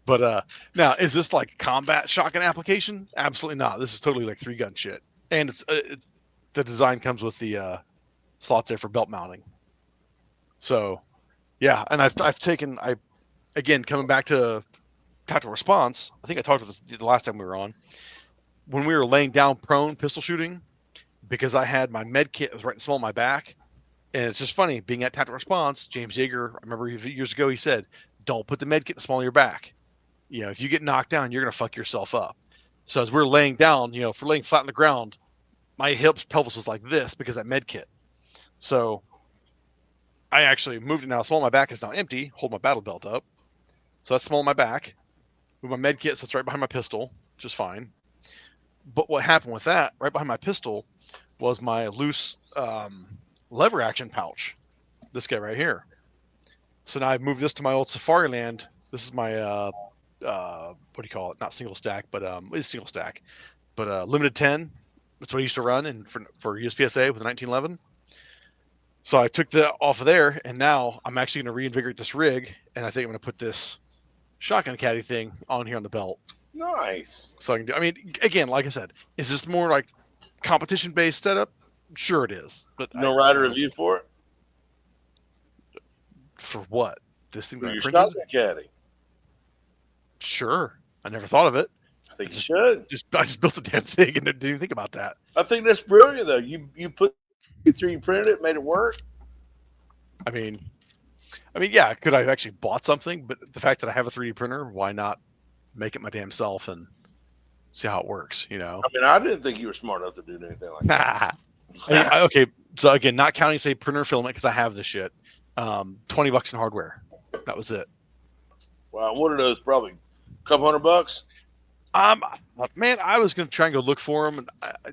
But now, is this like combat shotgun application? Absolutely not. This is totally like 3-gun shit. And it's the design comes with the slots there for belt mounting. So, yeah. And I've taken again coming back to tactical response. I think I talked about this the last time we were on. When we were laying down prone pistol shooting, because I had my med kit was right in the small of my back. And it's just funny being at tactical response. James Yeager, I remember years ago, he said, "Don't put the med kit in the small of your back. If you get knocked down, you're gonna fuck yourself up." So as we're laying down, if we're laying flat on the ground, my hips, pelvis was like this because of that med kit. So I actually moved it now. Small on my back is now empty. Hold my battle belt up. So that's small on my back. With my med kit, so it's right behind my pistol, which is fine. But what happened with that, right behind my pistol, was my loose lever action pouch. This guy right here. So now I've moved this to my old Safariland. This is my what do you call it? Not single stack, but it's single stack. But limited 10. That's what I used to run and for USPSA with the 1911. So I took that off of there, and now I'm actually going to reinvigorate this rig, and I think I'm going to put this shotgun caddy thing on here on the belt. Nice. So I can do. I mean, again, like I said, is this more like competition-based setup? Sure, it is. But No rider review for it. For what? This thing For that I your printed? shotgun caddy. Sure. I never thought of it. I think you should. I just built the damn thing and didn't even think about that. I think that's brilliant, though. You put it through, you printed it, made it work. I mean, yeah. Could I have actually bought something? But the fact that I have a 3D printer, why not make it my damn self and see how it works? You know. I mean, I didn't think you were smart enough to do anything like that. Okay, so again, not counting say printer filament because I have this shit. $20 in hardware. That was it. Wow, what are those? Probably a couple $100. Man, I was gonna try and go look for them, and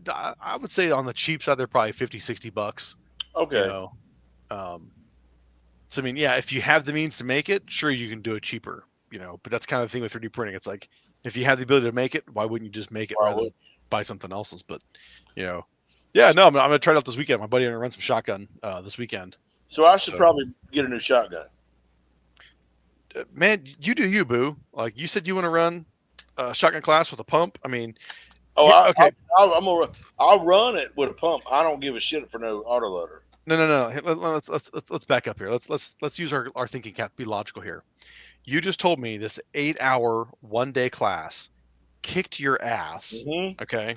I would say on the cheap side they're probably $50-$60. Okay. You know? So I mean, yeah, if you have the means to make it, sure you can do it cheaper. You know, but that's kind of the thing with 3D printing. It's like if you have the ability to make it, why wouldn't you just make it rather than buy something else's? But you know, yeah, no, I'm gonna try it out this weekend. My buddy and I run some shotgun this weekend. So I should probably get a new shotgun. Man, you do you, boo. Like you said, you want to run a shotgun class with a pump. I mean, okay. I'll run it with a pump. I don't give a shit for no autoloader. No. Let's back up here. Let's use our thinking cap. Be logical here. You just told me this 8-hour 1-day class kicked your ass. Mm-hmm. Okay.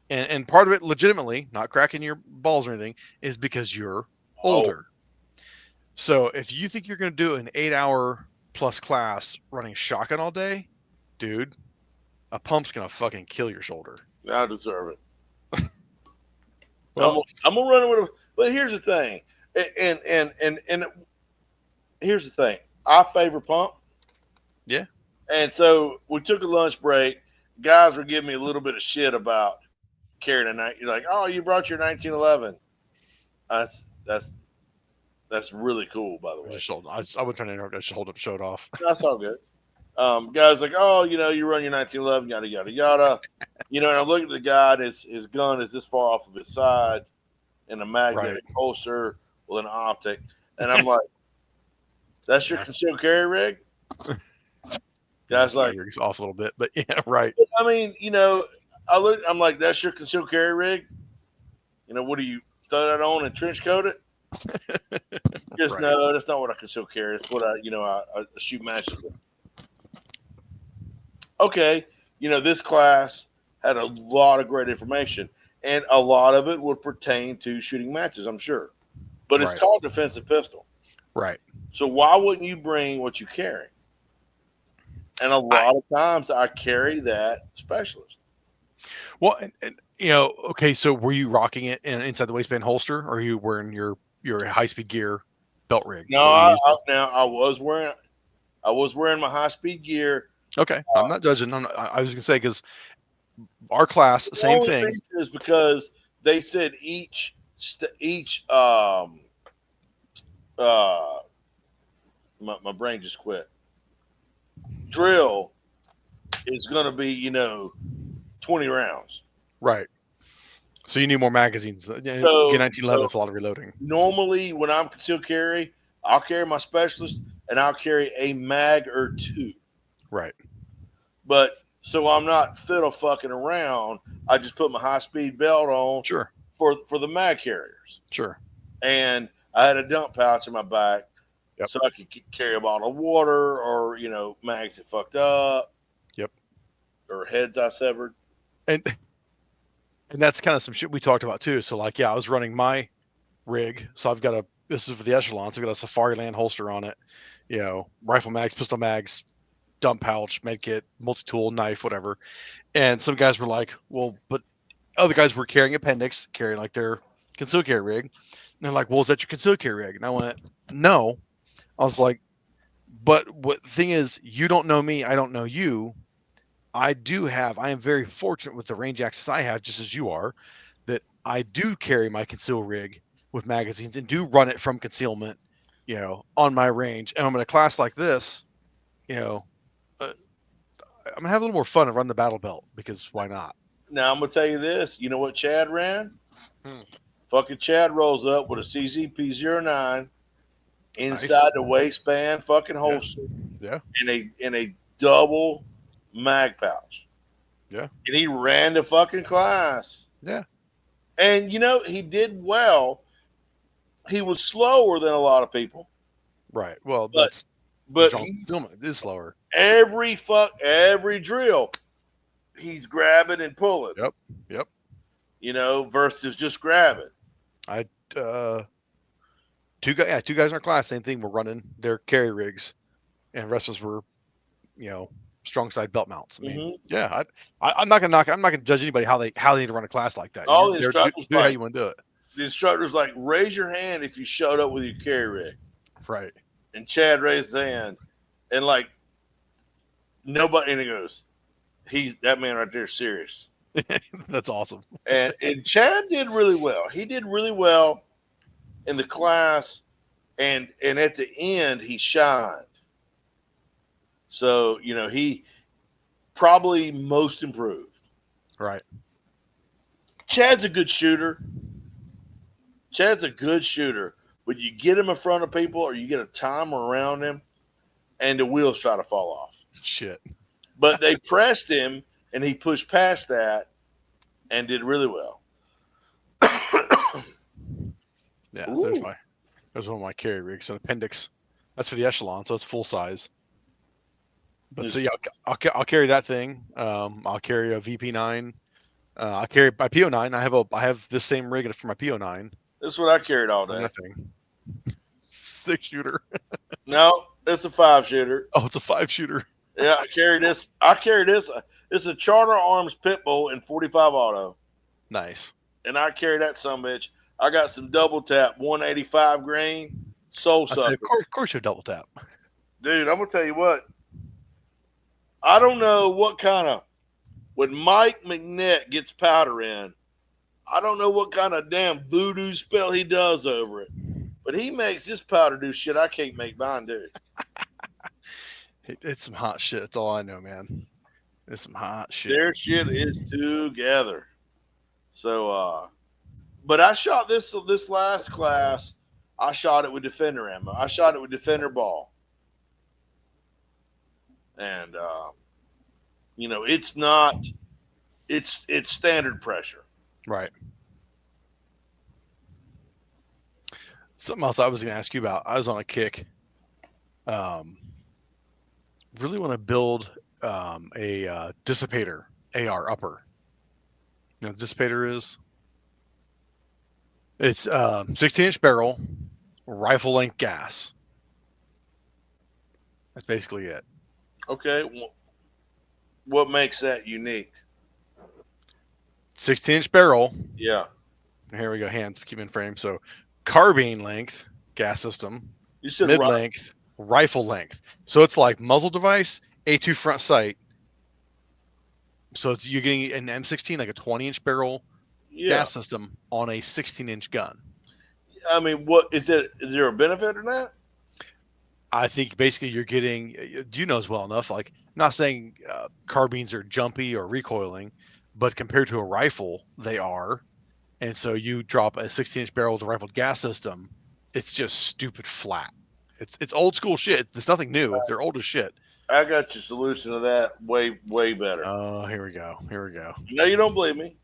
And part of it, legitimately, not cracking your balls or anything, is because you're older. So if you think you're going to do an 8-hour plus class running shotgun all day, dude, a pump's going to fucking kill your shoulder. I deserve it. Well, I'm gonna run it with a. But here's the thing, and here's the thing. I favor pump. Yeah. And so we took a lunch break. Guys were giving me a little bit of shit about carrying a night. You're like, oh, you brought your 1911. That's really cool, by the way. I wasn't trying to interrupt. I just hold up, show it off. That's all good. Guys like, oh, you run your 1911, yada yada yada. And I'm looking at the guy. And his gun is this far off of his side, in a magnetic holster with an optic, and I'm like, "That's your concealed carry rig." Guys like, rig's off a little bit, but yeah, right. I mean, I'm like, "That's your concealed carry rig." What do you throw that on and trench coat it? Just no, that's not what I concealed carry. It's what I shoot matches with. Okay, this class had a lot of great information. And a lot of it would pertain to shooting matches, I'm sure. But it's called defensive pistol. Right. So why wouldn't you bring what you carry? And a lot of times I carry that specialist. Well, and okay, so were you rocking it inside the waistband holster, or are you wearing your high-speed gear belt rig? No, I was wearing my high-speed gear. Okay, I'm not judging. I was going to say, because our class, same thing. Is because they said each my brain just quit. Drill is going to be 20 rounds. Right. So you need more magazines. So 1911, it's a lot of reloading. Normally, when I'm concealed carry, I'll carry my specialist and I'll carry a mag or two. Right. But so I'm not fiddle fucking around. I just put my high speed belt on. Sure. For the mag carriers. Sure. And I had a dump pouch in my back, so I could carry a bottle of water or mags that fucked up. Yep. Or heads I severed. And that's kind of some shit we talked about too. So I was running my rig. So I've got this is for the echelon. So I've got a Safariland holster on it. Rifle mags, pistol mags, dump pouch, med kit, multi-tool, knife, whatever. And some guys were like, well, but other guys were carrying appendix, carrying like their concealed carry rig. And they're like, well, is that your concealed carry rig? And I went, no. I was like, but what the thing is, you don't know me, I don't know you. I am very fortunate with the range access I have, just as you are, that I do carry my conceal rig with magazines and do run it from concealment, on my range. And I'm in a class like this, I'm gonna have a little more fun and run the battle belt because why not? Now I'm gonna tell you this. You know what Chad ran? Hmm. Fucking Chad rolls up with a CZP-09 Nice. inside the waistband, fucking Yeah. holster, Yeah. in a double mag pouch. Yeah. And he ran the fucking class. Yeah. And he did well. He was slower than a lot of people, Right. Well, but that's but wrong. he's Concealment is slower. every drill he's grabbing and pulling. Yep. Yep. Versus just grabbing. I two guys in our class, same thing. Were running their carry rigs, and the rest of us were, strong side belt mounts. I mean, Mm-hmm. yeah. I'm not gonna knock. I'm not gonna judge anybody how they need to run a class like that. All the Do instructors how you want to do it. The instructor's like, raise your hand if you showed up with your carry rig. Right. And Chad raised his hand, and like nobody, and he goes, that man right there is serious. That's awesome. And Chad did really well. He did really well in the class, and at the end he shined. So he probably most improved. Right. Chad's a good shooter. But you get him in front of people, or you get a timer around him, and the wheels try to fall off. Shit. But they pressed him, and he pushed past that and did really well. Yeah, so there's one of my carry rigs, an appendix. That's for the echelon, so it's full size. But so yeah, I'll carry that thing. I'll carry a VP9. I'll carry my PO9. I have this same rig for my PO9. This is what I carried all day. Nothing. 6-shooter. No, it's a 5-shooter. Oh, it's a 5-shooter. Yeah, I carry this. It's a Charter Arms Pitbull in 45 auto. Nice. And I carry that sumbitch. I got some double tap 185 grain soul sucker. Of course you double tap. Dude, I'm gonna tell you what. I don't know what kind of when Mike McNett gets powder in, I don't know what kind of damn voodoo spell he does over it. But he makes his powder do shit I can't make mine do. It's some hot shit. That's all I know, man. It's some hot shit. Their shit is together. So, but I shot this last class. I shot it with Defender ammo. I shot it with Defender ball. And, it's standard pressure. Right. Something else I was going to ask you about. I was on a kick. Really want to build a Dissipator AR upper. You know what Dissipator is? It's 16-inch barrel, rifle length gas. That's basically it. Okay. What makes that unique? 16-inch barrel. Yeah. Here we go. Hands keep in frame. So carbine length gas system. You said mid length, rifle length. So it's like muzzle device, A2 front sight. So you're getting an M16, like a 20-inch barrel gas system on a 16-inch gun. I mean, what is it? Is there a benefit in that? I think basically you're getting, you know, as well enough. Like, I'm not saying carbines are jumpy or recoiling, but compared to a rifle, they are. And so you drop a 16-inch barrel with a rifled gas system, it's just stupid flat. It's old school shit. It's nothing new. They're old as shit. I got your solution to that way better. Oh, here we go. No, you don't believe me.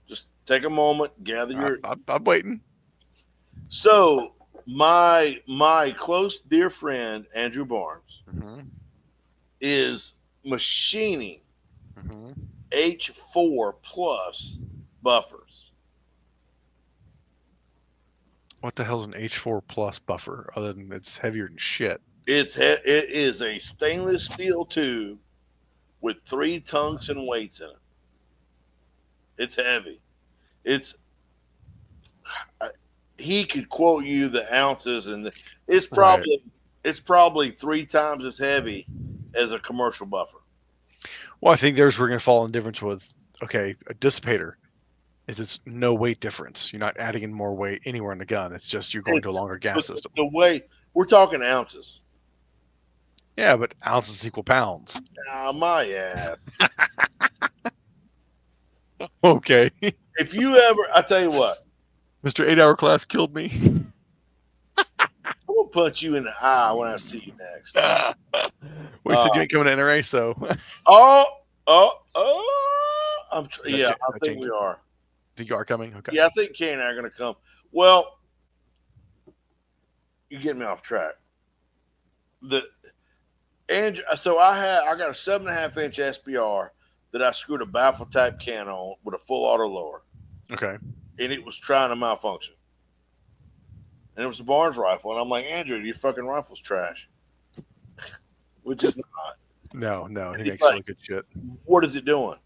Just take a moment, gather your. I'm waiting. So my close dear friend Andrew Barnes is machining H4 plus buffers. What the hell's an H4 plus buffer other than it's heavier than shit? It is a stainless steel tube with 3 tungsten weights in it. It's heavy. It's he could quote you the ounces, and it's Right. probably 3 times as heavy as a commercial buffer. Well, I think we're going to fall in difference with, okay, a dissipator is it's no weight difference. You're not adding in more weight anywhere in the gun. It's just you're going to a longer gas But system. the way we're talking ounces. Yeah, but ounces equal pounds. Ah, my ass. Okay. If you ever, I tell you what, Mr. 8-hour class killed me. I'm gonna punch you in the eye when I see you next. Well, you said you ain't coming to NRA, so. Oh, Is I think we are. Think you are coming? Okay. Yeah, I think Kay and I are gonna come. Well, you're getting me off track. So I got a 7.5 inch SBR that I screwed a baffle type can on with a full auto lower. Okay. And it was trying to malfunction. And it was a Barnes rifle, and I'm like, Andrew, your fucking rifle's trash. Which is not. No, he makes like, really good shit. What is it doing?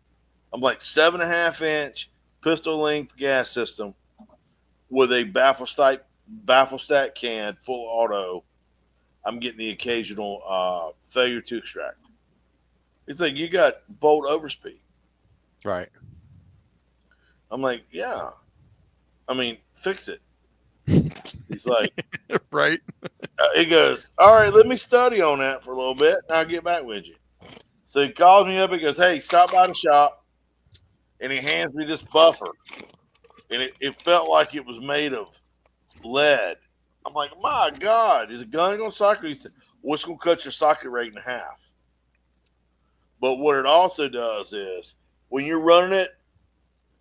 I'm like 7.5 inch pistol length gas system with a baffle stack can full auto. I'm getting the occasional failure to extract. It's like you got bolt overspeed. Right. I'm like, yeah. I mean, fix it. He's like, right. He goes, all right, let me study on that for a little bit, and I'll get back with you. So he calls me up and goes, hey, stop by the shop. And he hands me this buffer. And it felt like it was made of lead. I'm like, my God, is a gun going to cycle? He said, well, it's going to cut your socket rate in half. But what it also does is when you're running it,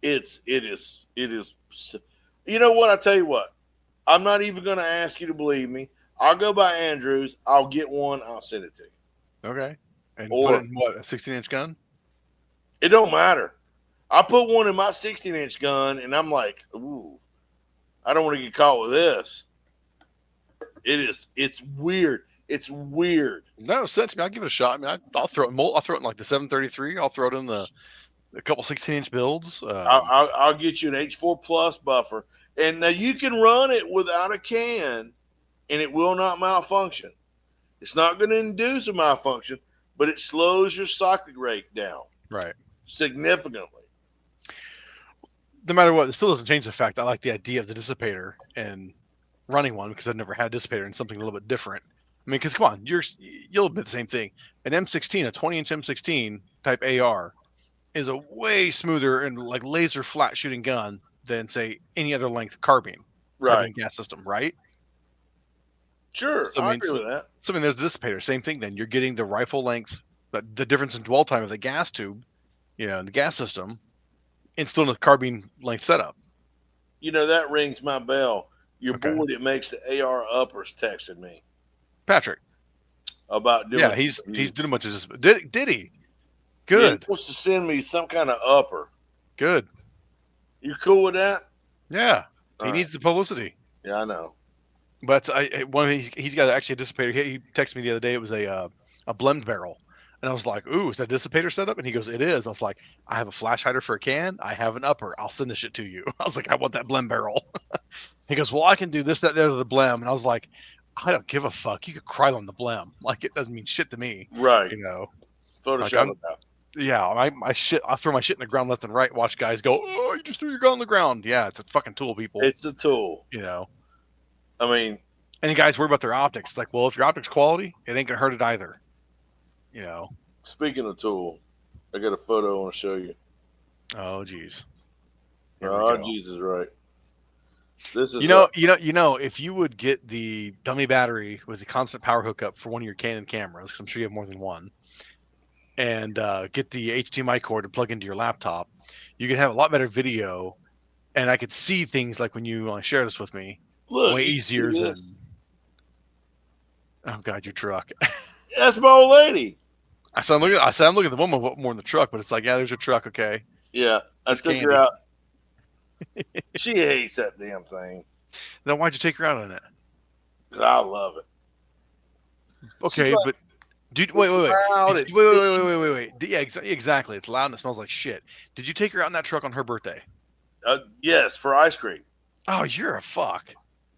it is. You know what? I tell you what, I'm not even going to ask you to believe me. I'll go by Andrews. I'll get one. I'll send it to you. Okay. And put it in what, a 16-inch gun? It don't matter. I put one in my 16-inch gun, and I'm like, ooh, I don't want to get caught with this. It's weird. It's weird. No sense. I'll give it a shot. I mean, I'll throw it in like the 733. I'll throw it in a couple 16-inch builds. I'll get you an H4 Plus buffer, and now you can run it without a can, and it will not malfunction. It's not going to induce a malfunction, but it slows your socket rate down, right, significantly. No matter what, it still doesn't change the fact I like the idea of the dissipator and running one because I've never had a dissipator and something a little bit different. I mean, because come on, you'll admit the same thing. An M16, a 20-inch M16 type AR, is a way smoother and like laser flat shooting gun than say any other length carbine gas system, right? Sure, so, I agree with that. So I mean, there's the dissipator, same thing. Then you're getting the rifle length, but the difference in dwell time of the gas tube, in the gas system, and still in a carbine length setup. That rings my bell. Your boy that makes the AR uppers texted me. Patrick. About doing. Yeah, he's doing a bunch of this. Did he? Good. Yeah, he wants to send me some kind of upper. Good. You cool with that? Yeah. He needs the publicity. Yeah, I know. But he's got actually a dissipator. He texted me the other day. It was a blend barrel. And I was like, ooh, is that dissipator setup? And he goes, it is. I was like, I have a flash hider for a can. I have an upper. I'll send this shit to you. I was like, I want that blem barrel. He goes, well, I can do this, that, that, or the blem. And I was like, I don't give a fuck. You could cry on the blem. Like, it doesn't mean shit to me. Right. Photoshop it out. Yeah, I throw my shit in the ground left and right. Watch guys go, oh, you just threw your gun on the ground. Yeah, it's a fucking tool, people. It's a tool. I mean. And the guys worry about their optics. It's like, well, if your optics quality, it ain't going to hurt it either. Speaking of tool, I got a photo I want to show you. Oh, geez. Oh, Jesus, right. This is if you would get the dummy battery with the constant power hookup for one of your Canon cameras, because I'm sure you have more than one, and get the HDMI cord to plug into your laptop, you could have a lot better video, and I could see things like when you share this with me. Look, way easier than. Oh God, your truck. That's my old lady. I said I'm looking at the woman more in the truck, but it's like, yeah, there's your truck, okay. Yeah, I took her out. She hates that damn thing. Then why'd you take her out on it? I love it. Okay, like, but wait. Yeah, exactly. It's loud and it smells like shit. Did you take her out in that truck on her birthday? Yes, for ice cream. Oh, you're a fuck.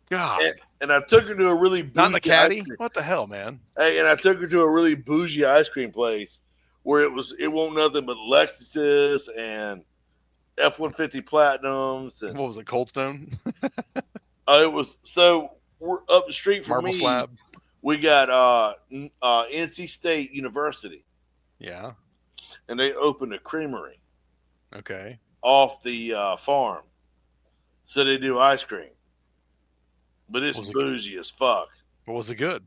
God. And I took her to a really Not in the bougie caddy? What the hell, man? Hey, and I took her to a really bougie ice cream place where it wasn't nothing but Lexuses and F-150 Platinums and What was it, Cold Stone? it was so we're up the street from Marble me. slab? We got NC State University, Yeah. and they opened a creamery Okay. off the farm, so they do ice cream, but it's bougie as fuck. But was it good?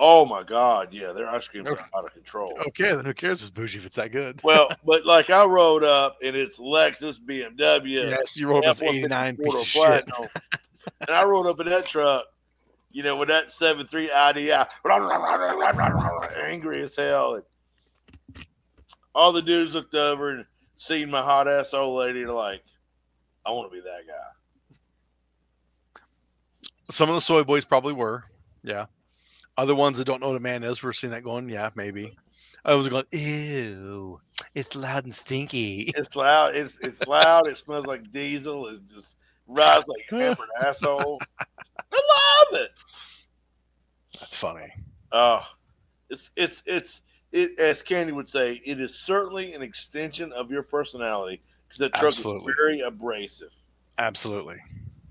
Oh my god, yeah, their ice creams Okay. are out of control. Okay, then who cares if it's bougie if it's that good? Well, but like I rode up and it's Lexus, BMW, Yes, you rolled this 89 piece of shit. Platinum, and I rode up in that truck, with that 7.3 IDI, angry as hell. And all the dudes looked over and seen my hot ass old lady and like, I want to be that guy. Some of the soy boys probably were, yeah. Other ones that don't know what a man is, we're seeing that going, yeah, maybe. I was going, ew, it's loud and stinky. It's loud. It's loud. It smells like diesel. It just rides like a hammered asshole. I love it. That's funny. It, as Candy would say, it is certainly an extension of your personality because that truck is very abrasive. Absolutely.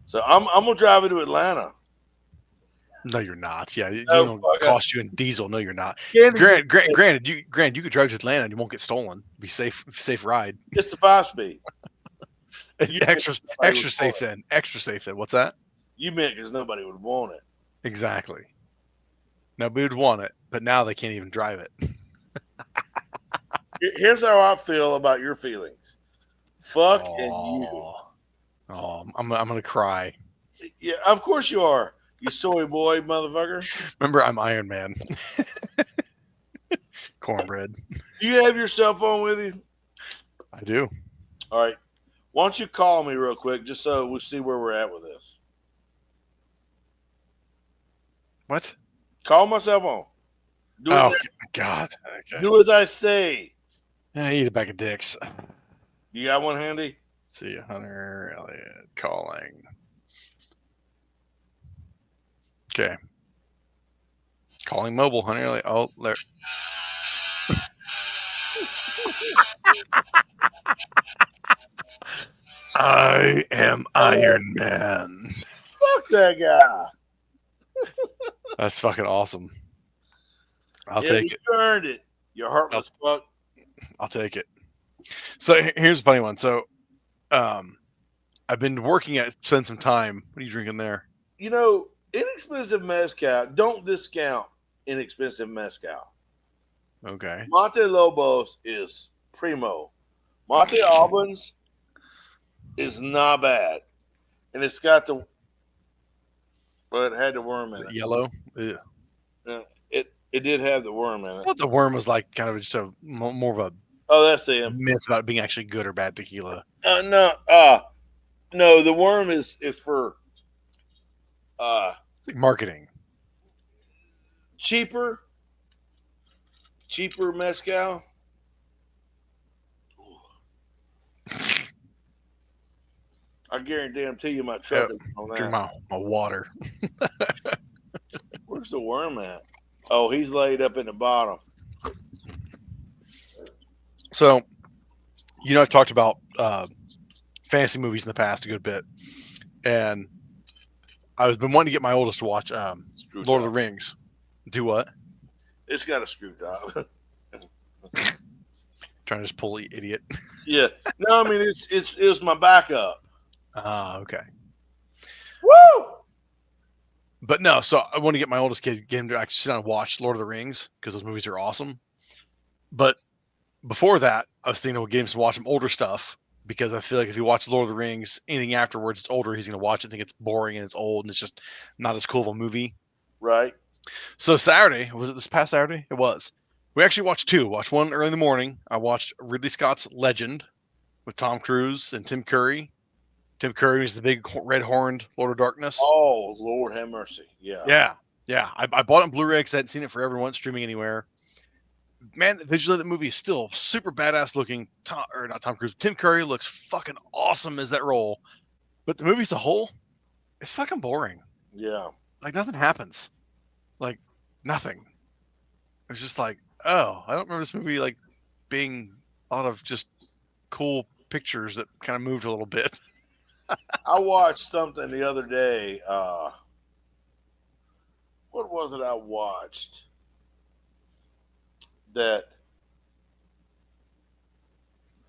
So I'm gonna drive it to Atlanta. No, you're not. Yeah, it don't cost you in diesel. No, you're not. Granted, you could drive to Atlanta and you won't get stolen. Be safe ride. It's the 5-speed. extra safe then. Extra safe then. What's that? You meant because nobody would want it. Exactly. Nobody would want it, but now they can't even drive it. Here's how I feel about your feelings. Fuck and you. Oh, I'm gonna cry. Yeah, of course you are. You soy boy, motherfucker. Remember, I'm Iron Man. Cornbread. Do you have your cell phone with you? I do. All right. Why don't you call me real quick just so we see where we're at with this? What? Call my cell phone. God. Okay. Do as I say. I eat a bag of dicks. You got one handy? Let's see, Hunter Elliott calling. Okay. Calling mobile, Hunter Elliott. Oh, there. I am Iron Man. Fuck that guy. That's fucking awesome. I'll take it. You earned it. You're heartless fuck. I'll take it. So here's a funny one. So I've been spend some time. What are you drinking there? Inexpensive mezcal. Don't discount inexpensive mezcal. Okay. Monte Lobos is primo. Monte Albans is not bad. And it's got it had the worm in it. Yellow? It did have the worm in it. Well, the worm was like kind of just more of a that's it. myth about it being actually good or bad tequila. No, the worm is for it's like marketing. Cheaper mezcal. I guarantee you my truck is on that. Drink my water. Where's the worm at? Oh, he's laid up in the bottom. So, I've talked about fantasy movies in the past a good bit, and I've been wanting to get my oldest to watch Lord of the Rings. Do what? It's got a screw top. Trying to just pull idiot. Yeah. No, I mean it was my backup. Okay. Woo! But no, so I want to get my oldest kid, get him to actually sit down and watch Lord of the Rings because those movies are awesome. But before that, I was thinking of getting him to watch some older stuff because I feel like if he watches Lord of the Rings, anything afterwards, it's older, he's going to watch it, think it's boring and it's old and it's just not as cool of a movie. Right. So Saturday, was it this past Saturday? It was. We actually watched two. Watched one early in the morning. I watched Ridley Scott's Legend with Tom Cruise and Tim Curry. Tim Curry is the big red-horned Lord of Darkness. Oh, Lord have mercy. Yeah. Yeah. I bought it on Blu-ray because I hadn't seen it forever and wasn't streaming anywhere. Man, visually, the movie is still super badass looking. Not Tom Cruise. Tim Curry looks fucking awesome as that role. But the movie as a whole, it's fucking boring. Yeah. Like nothing happens. Like nothing. It's just like, oh, I don't remember this movie like being a lot of just cool pictures that kind of moved a little bit. I watched something the other day. What was it I watched? That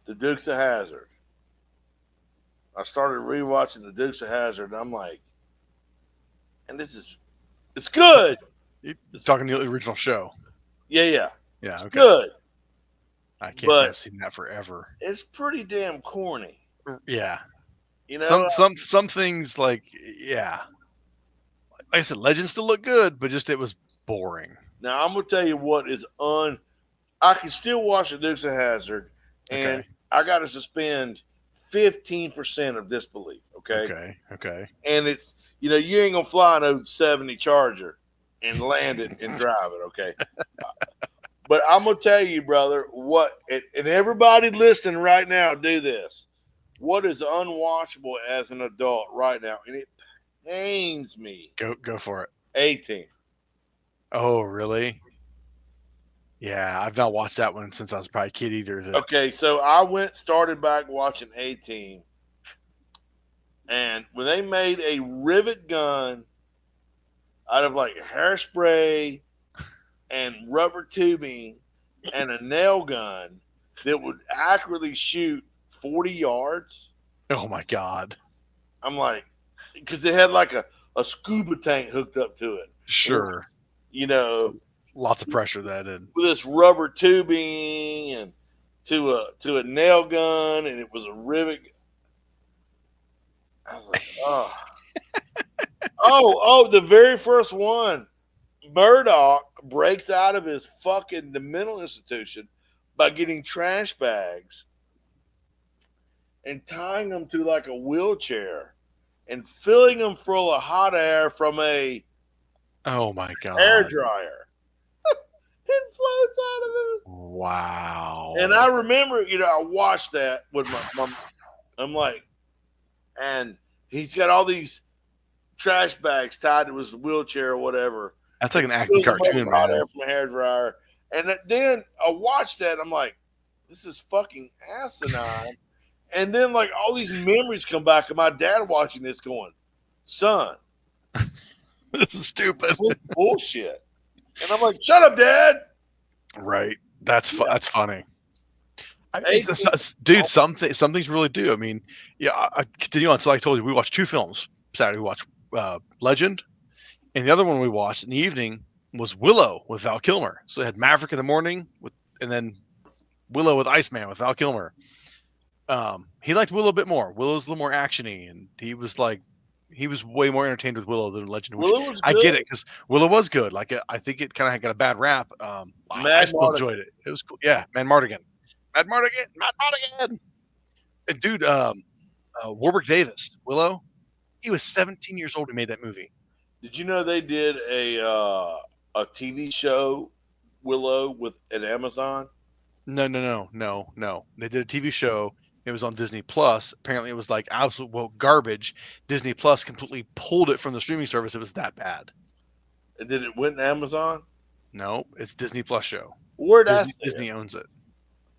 the Dukes of Hazzard. I started rewatching the Dukes of Hazzard, and I'm like, and it's good. You're talking the original show. Yeah. Yeah, it's okay. good. I can't But say I've seen that forever. it's pretty damn corny. Yeah. You know, Some things like yeah. Like I said, Legends still look good, but just it was boring. now I'm gonna tell you what is I can still watch the Dukes of Hazzard, and Okay. I got to suspend 15% of disbelief. Okay. Okay. And it's you ain't gonna fly an 070 Charger and land it and drive it. Okay. But I'm gonna tell you, brother, and everybody listening right now, do this. What is unwatchable as an adult right now, and it pains me. Go for it. 18. Oh, really? Yeah, I've not watched that one since I was probably a kid either. Okay, so I started back watching 18, and when they made a rivet gun out of like hairspray and rubber tubing and a nail gun that would accurately shoot 40 yards, Oh my god. I'm like, because it had like a scuba tank hooked up to it. Sure. Lots of pressure that in. With this rubber tubing and to a nail gun, and it was a rivet. I was like, oh, the very first one, Murdoch breaks out of the mental institution by getting trash bags and tying them to like a wheelchair and filling them full of hot air from a Oh my god. hair dryer. It floats out of it. Wow. And I remember, I watched that with my mom. I'm like, and he's got all these trash bags tied to his wheelchair or whatever. That's like an acting cartoon, man. Hot air from a hair dryer. And then I watched that. And I'm like, this is fucking asinine. And then like all these memories come back of my dad watching this, going, "Son, this is stupid. Bullshit." And I'm like, "Shut up, Dad." Right. That's funny. Dude, some things really do. I mean, yeah. I continue on. So like I told you, we watched 2 films Saturday. We watched Legend, and the other one we watched in the evening was Willow with Val Kilmer. So they had Maverick in the morning and then Willow with Iceman with Val Kilmer. He liked Willow a bit more. Willow's a little more actiony, and he was way more entertained with Willow than Legend. Which Willow was good. I get it because Willow was good. Like I think it kind of got a bad rap. I still enjoyed it. It was cool. Yeah, Mad Mardigan. And dude, Warwick Davis, Willow. He was 17 years old. He made that movie. Did you know they did a TV show, Willow, at Amazon? No. They did a TV show. It was on Disney Plus. Apparently, it was like absolute garbage. Disney Plus completely pulled it from the streaming service. It was that bad. And did it went to Amazon? No, it's Disney Plus show. Where'd Disney owns it.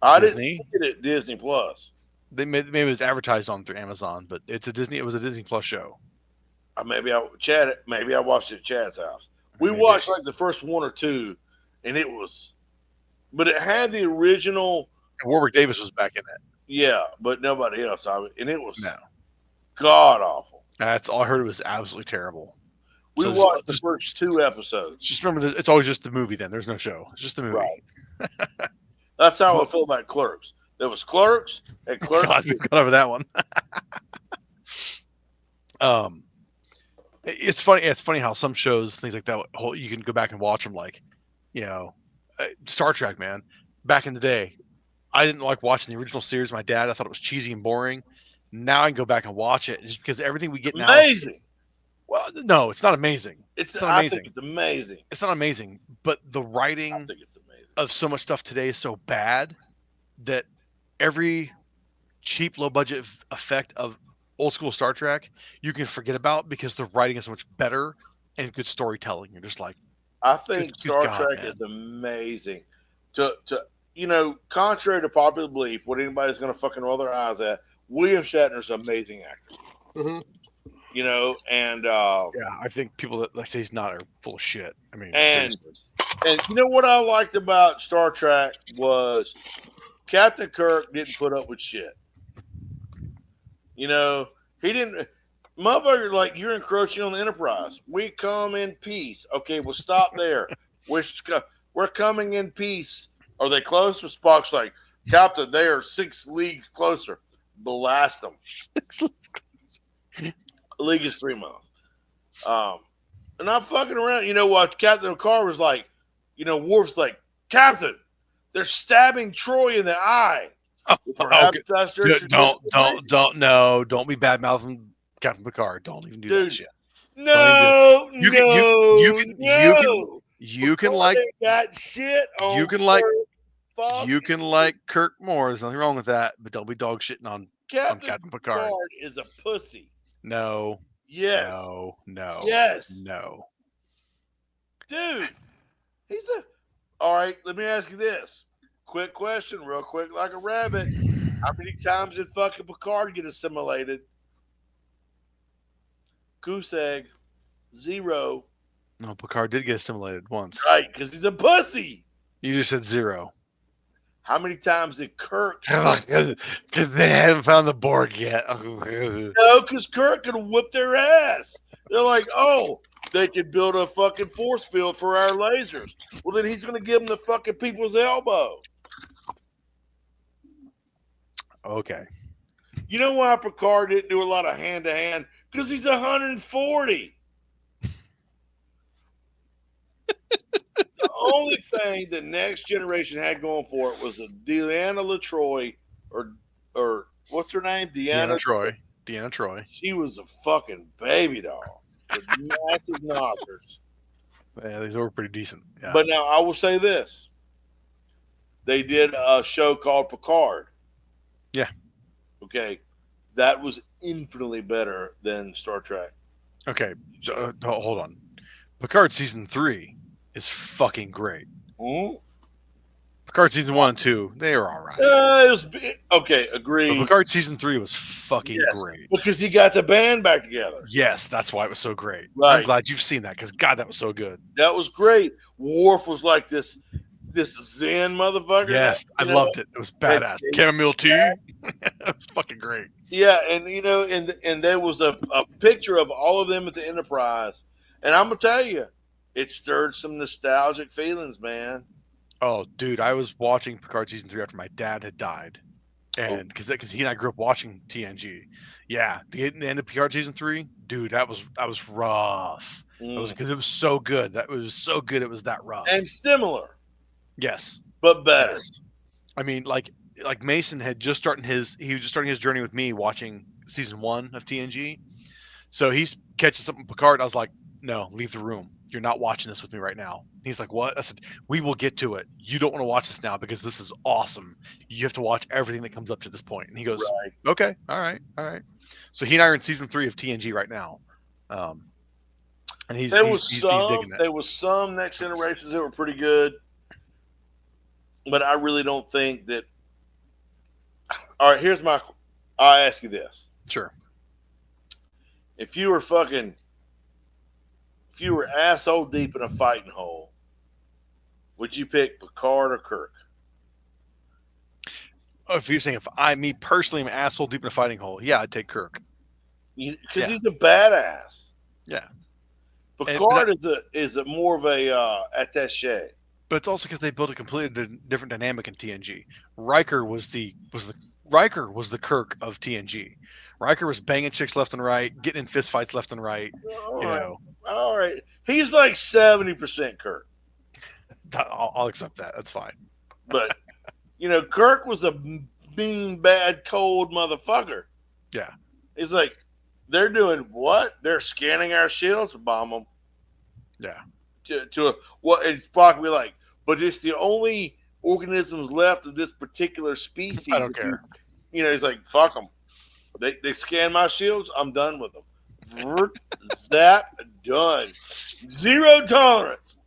I didn't see it at Disney Plus. Maybe it was advertised on through Amazon, but it was a Disney Plus show. Maybe I watched it at Chad's house. We watched like the first 1 or 2, and but it had the original. Warwick Davis was back in it. Yeah, but nobody else. And it was god awful. That's all I heard. It was absolutely terrible. We watched the first 2 episodes. Just remember that it's always just the movie. Then there's no show. It's just the movie. Right. That's how I feel about Clerks. There was Clerks and Clerks. God, we got over that one. It's funny. It's funny how some shows, things like that, you can go back and watch them. Like, Star Trek, man. Back in the day, I didn't like watching the original series. My dad, I thought it was cheesy and boring. Now I can go back and watch it just because everything we get now. Amazing. Well, no, it's not amazing. It's not amazing. I think it's amazing. It's not amazing, but the writing of so much stuff today is so bad that every cheap, low budget effect of old school Star Trek, you can forget about because the writing is so much better and good storytelling. You're just like, I think good Star God, Trek man. is amazing. To contrary to popular belief, what anybody's going to fucking roll their eyes at, William Shatner's an amazing actor. Mm-hmm. And Yeah, I think people that like say he's not are full of shit. I mean, and seriously. and you know what I liked about Star Trek was Captain Kirk didn't put up with shit. He didn't. Motherfucker, like, you're encroaching on the Enterprise. We come in peace. Okay, we'll stop there. We're coming in peace. Are they close? Spock's like, Captain, they are 6 leagues closer. Blast them. A league is 3 miles. And I'm fucking around. You know what? Captain Picard was like, Worf's like, Captain, they're stabbing Troy in the eye. Perhaps Okay. that's their Don't be bad mouthing Captain Picard. Don't even do that shit. No. You can like got shit on you can like Kirk more. There's nothing wrong with that, but don't be dog shitting on Captain Picard. Picard is a pussy. No. Yes. No. Yes. No. Dude, he's all right. Let me ask you this. Quick question, real quick, like a rabbit. How many times did fucking Picard get assimilated? Goose egg. 0. No, Picard did get assimilated once. Right, because he's a pussy. You just said 0. How many times did Kirk? Because they haven't found the Borg yet. No, because Kirk could whip their ass. They're like, oh, they could build a fucking force field for our lasers. Well, then he's going to give them the fucking people's elbow. Okay. You know why Picard didn't do a lot of hand-to-hand? Because he's 140. The only thing the Next Generation had going for it was a Deanna LaTroy, or what's her name? Deanna Troy. She was a fucking baby doll with massive knockers. Yeah, these were pretty decent. Yeah. But now I will say this. They did a show called Picard. Yeah. Okay. That was infinitely better than Star Trek. Okay. Hold on. Picard season 3 is fucking great. Mm-hmm. Picard season 1 and 2, they were all right. Okay, agreed. But Picard season 3 was fucking great. Because he got the band back together. Yes, that's why it was so great. Right. I'm glad you've seen that because, God, that was so good. That was great. Worf was like this Zen motherfucker. Yes, I loved it. It was badass. Chamomile tea. That's fucking great. Yeah, and and there was a picture of all of them at the Enterprise. And I'm going to tell you, it stirred some nostalgic feelings, man. Oh, dude, I was watching Picard season 3 after my dad had died, and because he and I grew up watching TNG. Yeah, the end of Picard season 3, dude, that was rough. Because it was so good. That was so good. It was that rough and similar. Yes, but better. Yes. I mean, like Mason had just starting his journey with me watching season 1 of TNG. So he's catching something Picard. I was like, no, leave the room. You're not watching this with me right now. He's like, what? I said, we will get to it. You don't want to watch this now because this is awesome. You have to watch everything that comes up to this point. And he goes, right. Okay, all right. So he and I are in season 3 of TNG right now. And he's digging it. There was some Next Generations that were pretty good. But I really don't think that. All right, I'll ask you this. Sure. If you were asshole deep in a fighting hole, would you pick Picard or Kirk? If you're saying me personally am an asshole deep in a fighting hole, yeah, I'd take Kirk. Because he's a badass. Yeah. Picard is a more of a attaché. But it's also because they built a completely different dynamic in TNG. Riker was the Kirk of TNG. Riker was banging chicks left and right, getting in fistfights left and right. All right. He's like 70% Kirk. I'll accept that. That's fine. But, Kirk was a mean, bad, cold motherfucker. Yeah. He's like, they're doing what? They're scanning our shields to bomb them. Yeah. It's probably like, but it's the only organisms left of this particular species. I don't care. He's like, fuck them. They scan my shields. I'm done with them. Zap, done. Zero tolerance.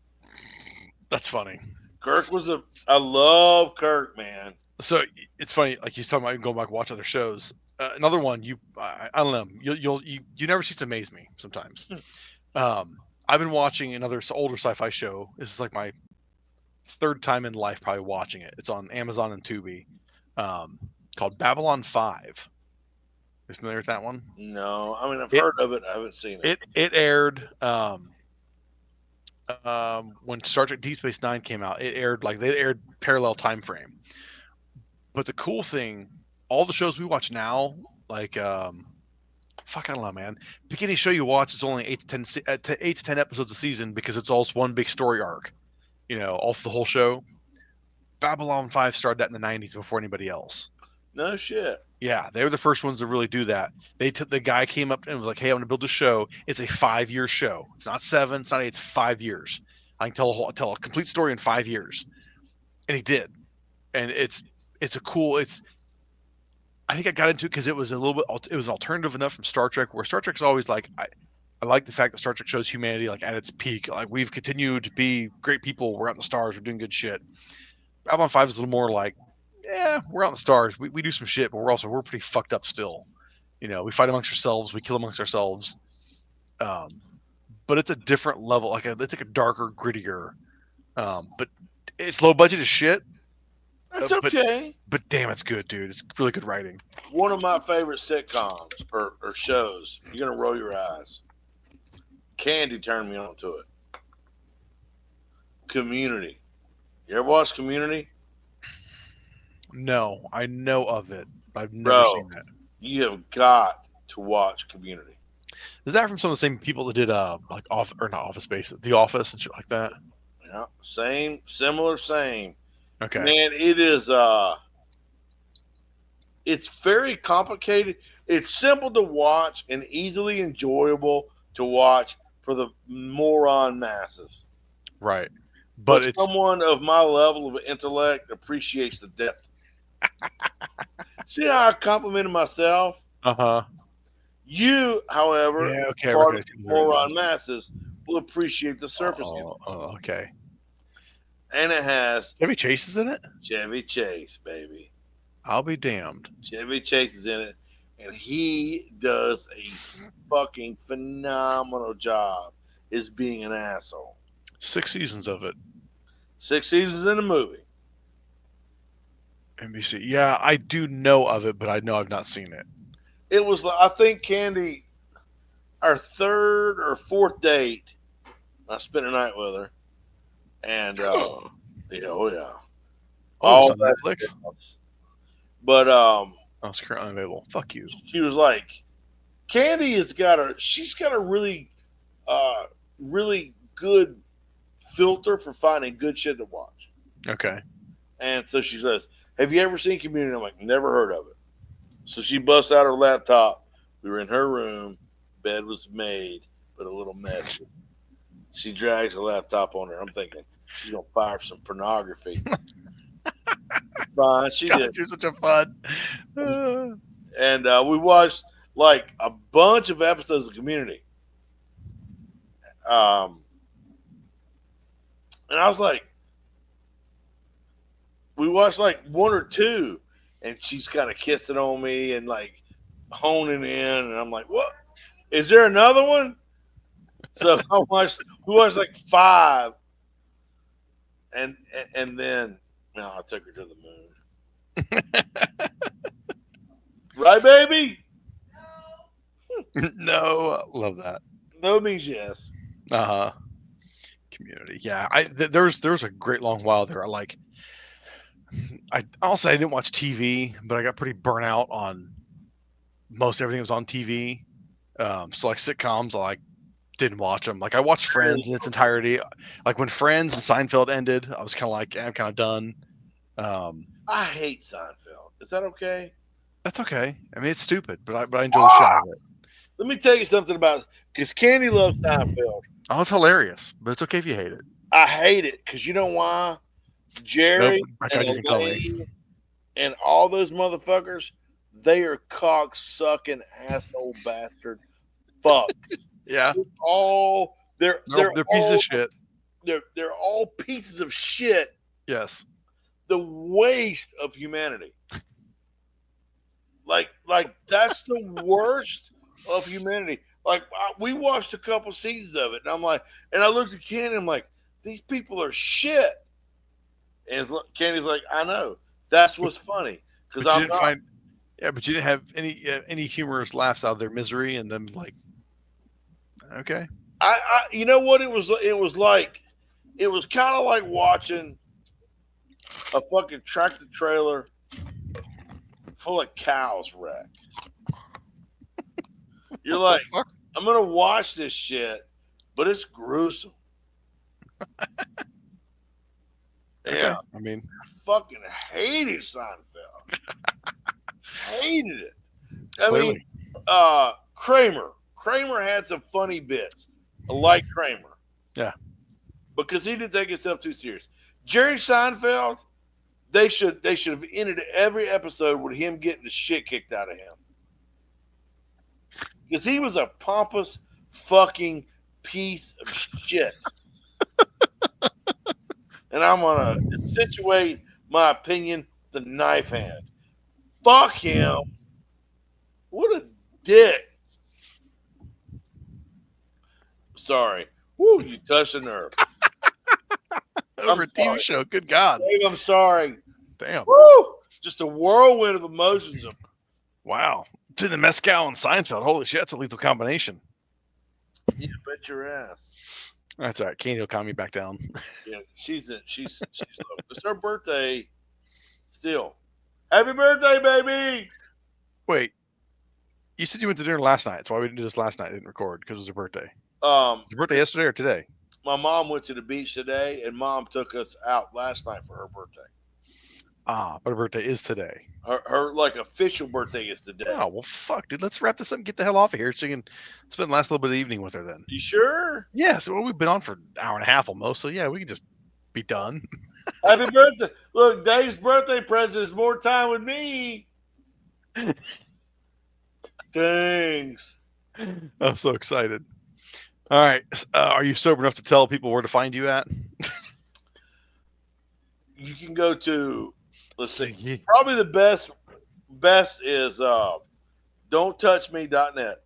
That's funny. Kirk was I love Kirk, man. So it's funny, like he's talking about going back and watch other shows. Another one, I don't know, you never cease to amaze me sometimes. I've been watching another older sci-fi show. This is like my third time in life probably watching it. It's on Amazon and Tubi, called Babylon 5. You familiar with that one? No, I mean I've heard of it. I haven't seen it. It aired when Star Trek Deep Space Nine came out. It aired they aired parallel time frame. But the cool thing, all the shows we watch now, like fuck, I don't know, man. Beginning show you watch, it's only 8 to 10 episodes a season because it's all one big story arc. All the whole show. Babylon 5 started that in the 90s before anybody else. No shit. Yeah, they were the first ones to really do that. The guy came up and was like, "Hey, I'm going to build a show. It's a 5-year show. It's not 7, it's not 8, it's 5 years. I can tell a complete story in 5 years." And he did. And it's a cool. I think I got into it because it was a little bit. It was alternative enough from Star Trek, where Star Trek's always like I like the fact that Star Trek shows humanity like at its peak. Like we've continued to be great people. We're out in the stars. We're doing good shit. Babylon 5 is a little more like, yeah, we're out in the stars. We do some shit, but we're pretty fucked up still. We fight amongst ourselves. We kill amongst ourselves. But it's a different level. It's like a darker, grittier. But it's low budget as shit. That's okay. But damn, it's good, dude. It's really good writing. One of my favorite sitcoms or shows. You're gonna roll your eyes. Candy turned me on to it. Community. You ever watch Community? No, I know of it. I've never seen that. You have got to watch Community. Is that from some of the same people that did not Office Space, The Office and shit like that? Yeah, similar. Okay. Man, it is it's very complicated. It's simple to watch and easily enjoyable to watch for the moron masses. Right. But it's someone of my level of intellect appreciates the depth. See how I complimented myself? Uh-huh. You, however, part of the moron masses will appreciate the surface. Oh, okay. And it has Chevy Chase is in it? Chevy Chase, baby. I'll be damned. Chevy Chase is in it, and he does a fucking phenomenal job as being an asshole. 6 seasons of it. 6 seasons in the movie. NBC. Yeah, I do know of it, but I know I've not seen it. It was, I think, Candy, our third or fourth date, I spent a night with her. And, yeah. All on Netflix? But, it's currently unavailable. Fuck you. She was like, Candy she's got a really, really good filter for finding good shit to watch. Okay. And so she says, "Have you ever seen Community?" I'm like, "Never heard of it." So she busts out her laptop. We were in her room. Bed was made, but a little messy. She drags the laptop on her. I'm thinking she's gonna fire some pornography. Fine, she did. You're such a fun. And we watched like a bunch of episodes of Community. And I was like, we watched like 1 or 2, and she's kind of kissing on me and like honing in, and I'm like, "What? Is there another one?" So we watched like 5, and then I took her to the moon. Right, baby? No, love that. No means yes. Community. Yeah, there was a great long while there. I'll say I didn't watch TV, but I got pretty burnt out on most everything that was on TV. So like sitcoms, I didn't watch them. Like I watched Friends in its entirety. Like when Friends and Seinfeld ended, I was kind of like, I'm kind of done. I hate Seinfeld. Is that okay? That's okay. I mean, it's stupid, but I enjoy the shit out of it. Let me tell you something about, because Candy loves Seinfeld. Oh, it's hilarious, but it's okay if you hate it. I hate it because you know why? Jerry and Elaine and all those motherfuckers, they are cock-sucking asshole bastard fucks. Yeah. They're pieces of shit. They're all pieces of shit. Yes. The waste of humanity. Like that's the worst of humanity. Like we watched a couple seasons of it, and I'm like, and I looked at Kenny, and I'm like, these people are shit. And Kenny's like, I know. That's what's funny because I'm not. But you didn't have any humorous laughs out of their misery, and them like, okay. You know what it was? It was kind of like watching a fucking tractor trailer full of cows wreck. You're like, I'm gonna watch this shit, but it's gruesome. Okay. Yeah, I mean, I fucking hated Seinfeld. Hated it. I clearly. mean, Kramer had some funny bits. I like Kramer. Yeah. Because he didn't take himself too serious. Jerry Seinfeld, they should have ended every episode with him getting the shit kicked out of him. Because he was a pompous fucking piece of shit. And I'm going to accentuate my opinion, the knife hand. Fuck him. What a dick. Sorry. Woo, you touched a nerve. Over a TV show. Good God. Dave, I'm sorry. Damn. Woo! Just a whirlwind of emotions. Wow. To the Mezcal and Seinfeld. Holy shit, that's a lethal combination. Yeah, bet your ass. That's all right. Katie will calm me back down. Yeah, she's low. It's her birthday still. Happy birthday, baby! Wait. You said you went to dinner last night. That's why we didn't do this last night. I didn't record because it was her birthday. Was her birthday yesterday or today? My mom went to the beach today, and Mom took us out last night for her birthday. Ah, but her birthday is today. Her like official birthday is today. Oh, well, fuck, dude. Let's wrap this up and get the hell off of here so you can spend the last little bit of the evening with her then. You sure? Yeah, so we've been on for an hour and a half almost, so yeah, we can just be done. Happy birthday. Look, Dave's birthday present is more time with me. Thanks. I'm so excited. All right. Are you sober enough to tell people where to find you at? You can go to, let's see, probably the best is don'ttouchme.net.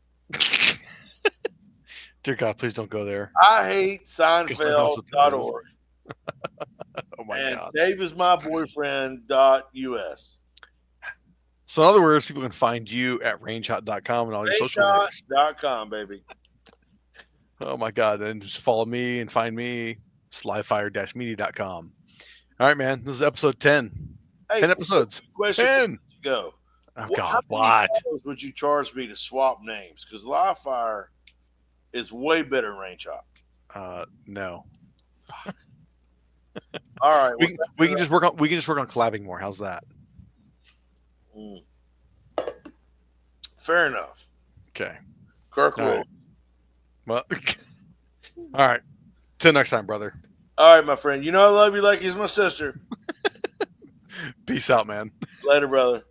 Dear God, please don't go there. I hate Seinfeld.org. Oh my God. Dave is my boyfriend.us. So in other words, people can find you at rangehot.com and all your social links. Rangehot.com, baby. Oh my God. And just follow me and find me. It's livefire-media.com. All right, man. This is episode 10. Hey, 10 episodes. Question 10. Go. Oh, God. How What? many would you charge me to swap names? Because Livefire is way better than Range Hop. No. All right. We can just work on collabing more. How's that? Fair enough. Okay. Kirk All will. right. Well, all right. Till next time, brother. All right, my friend. You know I love you like he's my sister. Peace out, man. Later, brother.